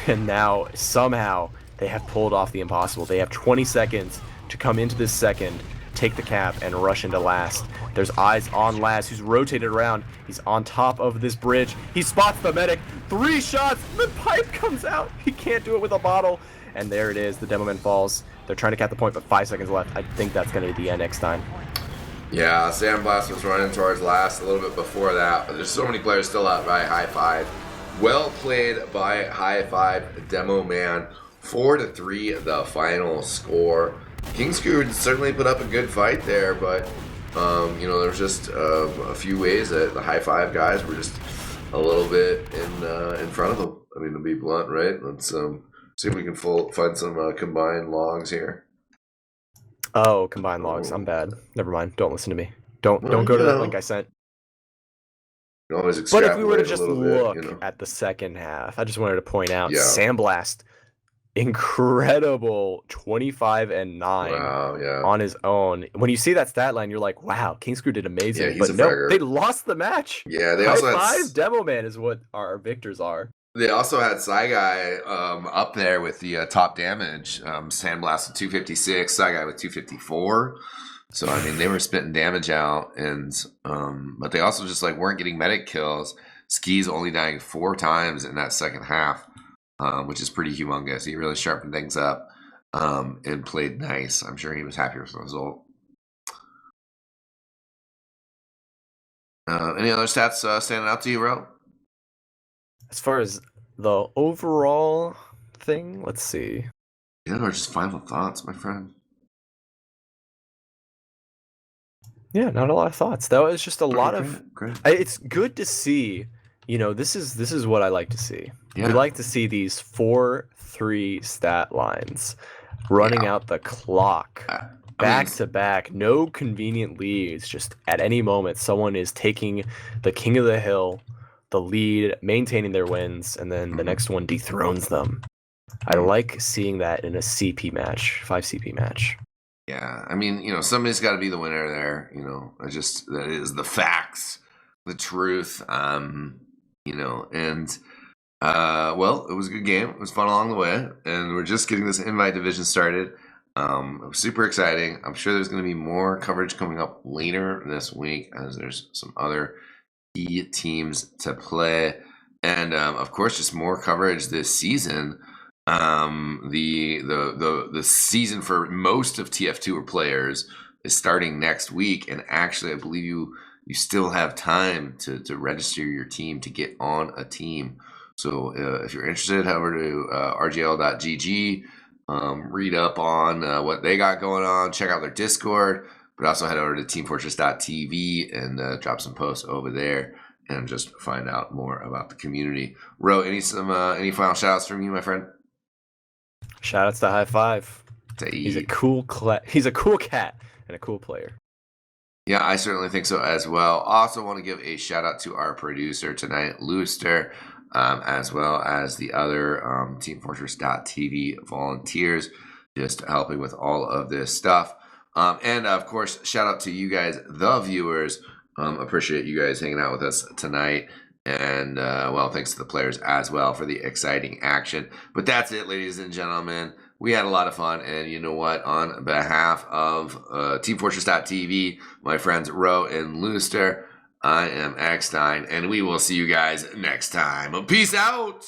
and now somehow they have pulled off the impossible. They have 20 seconds to come into this second, take the cap, and rush into last. There's eyes on last, who's rotated around. He's on top of this bridge. He spots the medic. 3 shots. The pipe comes out. He can't do it with a bottle. And there it is. The Demoman falls. They're trying to cap the point, but 5 seconds left. I think that's going to be the end eXtine. Yeah, Sandblast was running towards last a little bit before that, but there's so many players still out by Highfive. Well played by Highfive Demoman. 4-3 the final score. King's Crew certainly put up a good fight there, but you know, there's just a few ways that the Highfive guys were just a little bit in front of them. I mean, to be blunt, right? Let's see if we can find some combined logs here. Oh, combined logs. I'm bad. Never mind. Don't listen to me. Don't go to that link I sent. You can always but if we were to just look bit, you know? at the second half, I just wanted to point out Sandblast, incredible 25-9 on his own. When you see that stat line, you're like, wow, King's Crew did amazing. Yeah, but no, they lost the match. Yeah, they also had Demoman is what our victors are. They also had Psy Guy up there with the top damage. Sandblast with 256, Psy Guy with 254. So I mean, they were spitting damage out, and but they also just like weren't getting medic kills. Skis only dying 4 times in that second half, which is pretty humongous. He really sharpened things up and played nice. I'm sure he was happy with the result. Any other stats standing out to you, Ro? As far as the overall thing, let's see. Yeah, or just final thoughts, my friend. Yeah, not a lot of thoughts. That was just a lot of. Great. It's good to see. You know, this is what I like to see. Yeah. We like to see these 4-3 stat lines running out the clock. Back to back, no convenient leads. Just at any moment, someone is taking the king of the hill, the lead, maintaining their wins, and then the next one dethrones them. I like seeing that in a CP match, 5 CP match. Yeah, I mean, somebody's got to be the winner there. That is the facts, the truth. And well, it was a good game. It was fun along the way, and we're just getting this invite division started. It was super exciting. I'm sure there's going to be more coverage coming up later this week, as there's some other key teams to play, and of course, just more coverage this season. The season for most of TF Tour players is starting next week, and actually, I believe you still have time to register your team to get on a team. So if you're interested, head over to rgl.gg, read up on what they got going on, check out their Discord, but also head over to teamfortress.tv and drop some posts over there and just find out more about the community. Ro, any final shout outs from you, my friend? Shout outs to Highfive. He's a cool cat and a cool player. Yeah, I certainly think so as well. Also want to give a shout out to our producer tonight, Looster, as well as the other teamfortress.tv volunteers, just helping with all of this stuff. And of course, shout out to you guys, the viewers. Appreciate you guys hanging out with us tonight. And well, thanks to the players as well for the exciting action. But that's it, ladies and gentlemen. We had a lot of fun, and you know what? On behalf of teamfortress.tv, my friends Ro and Looster, I am eXtine, and we will see you guys next time. Peace out!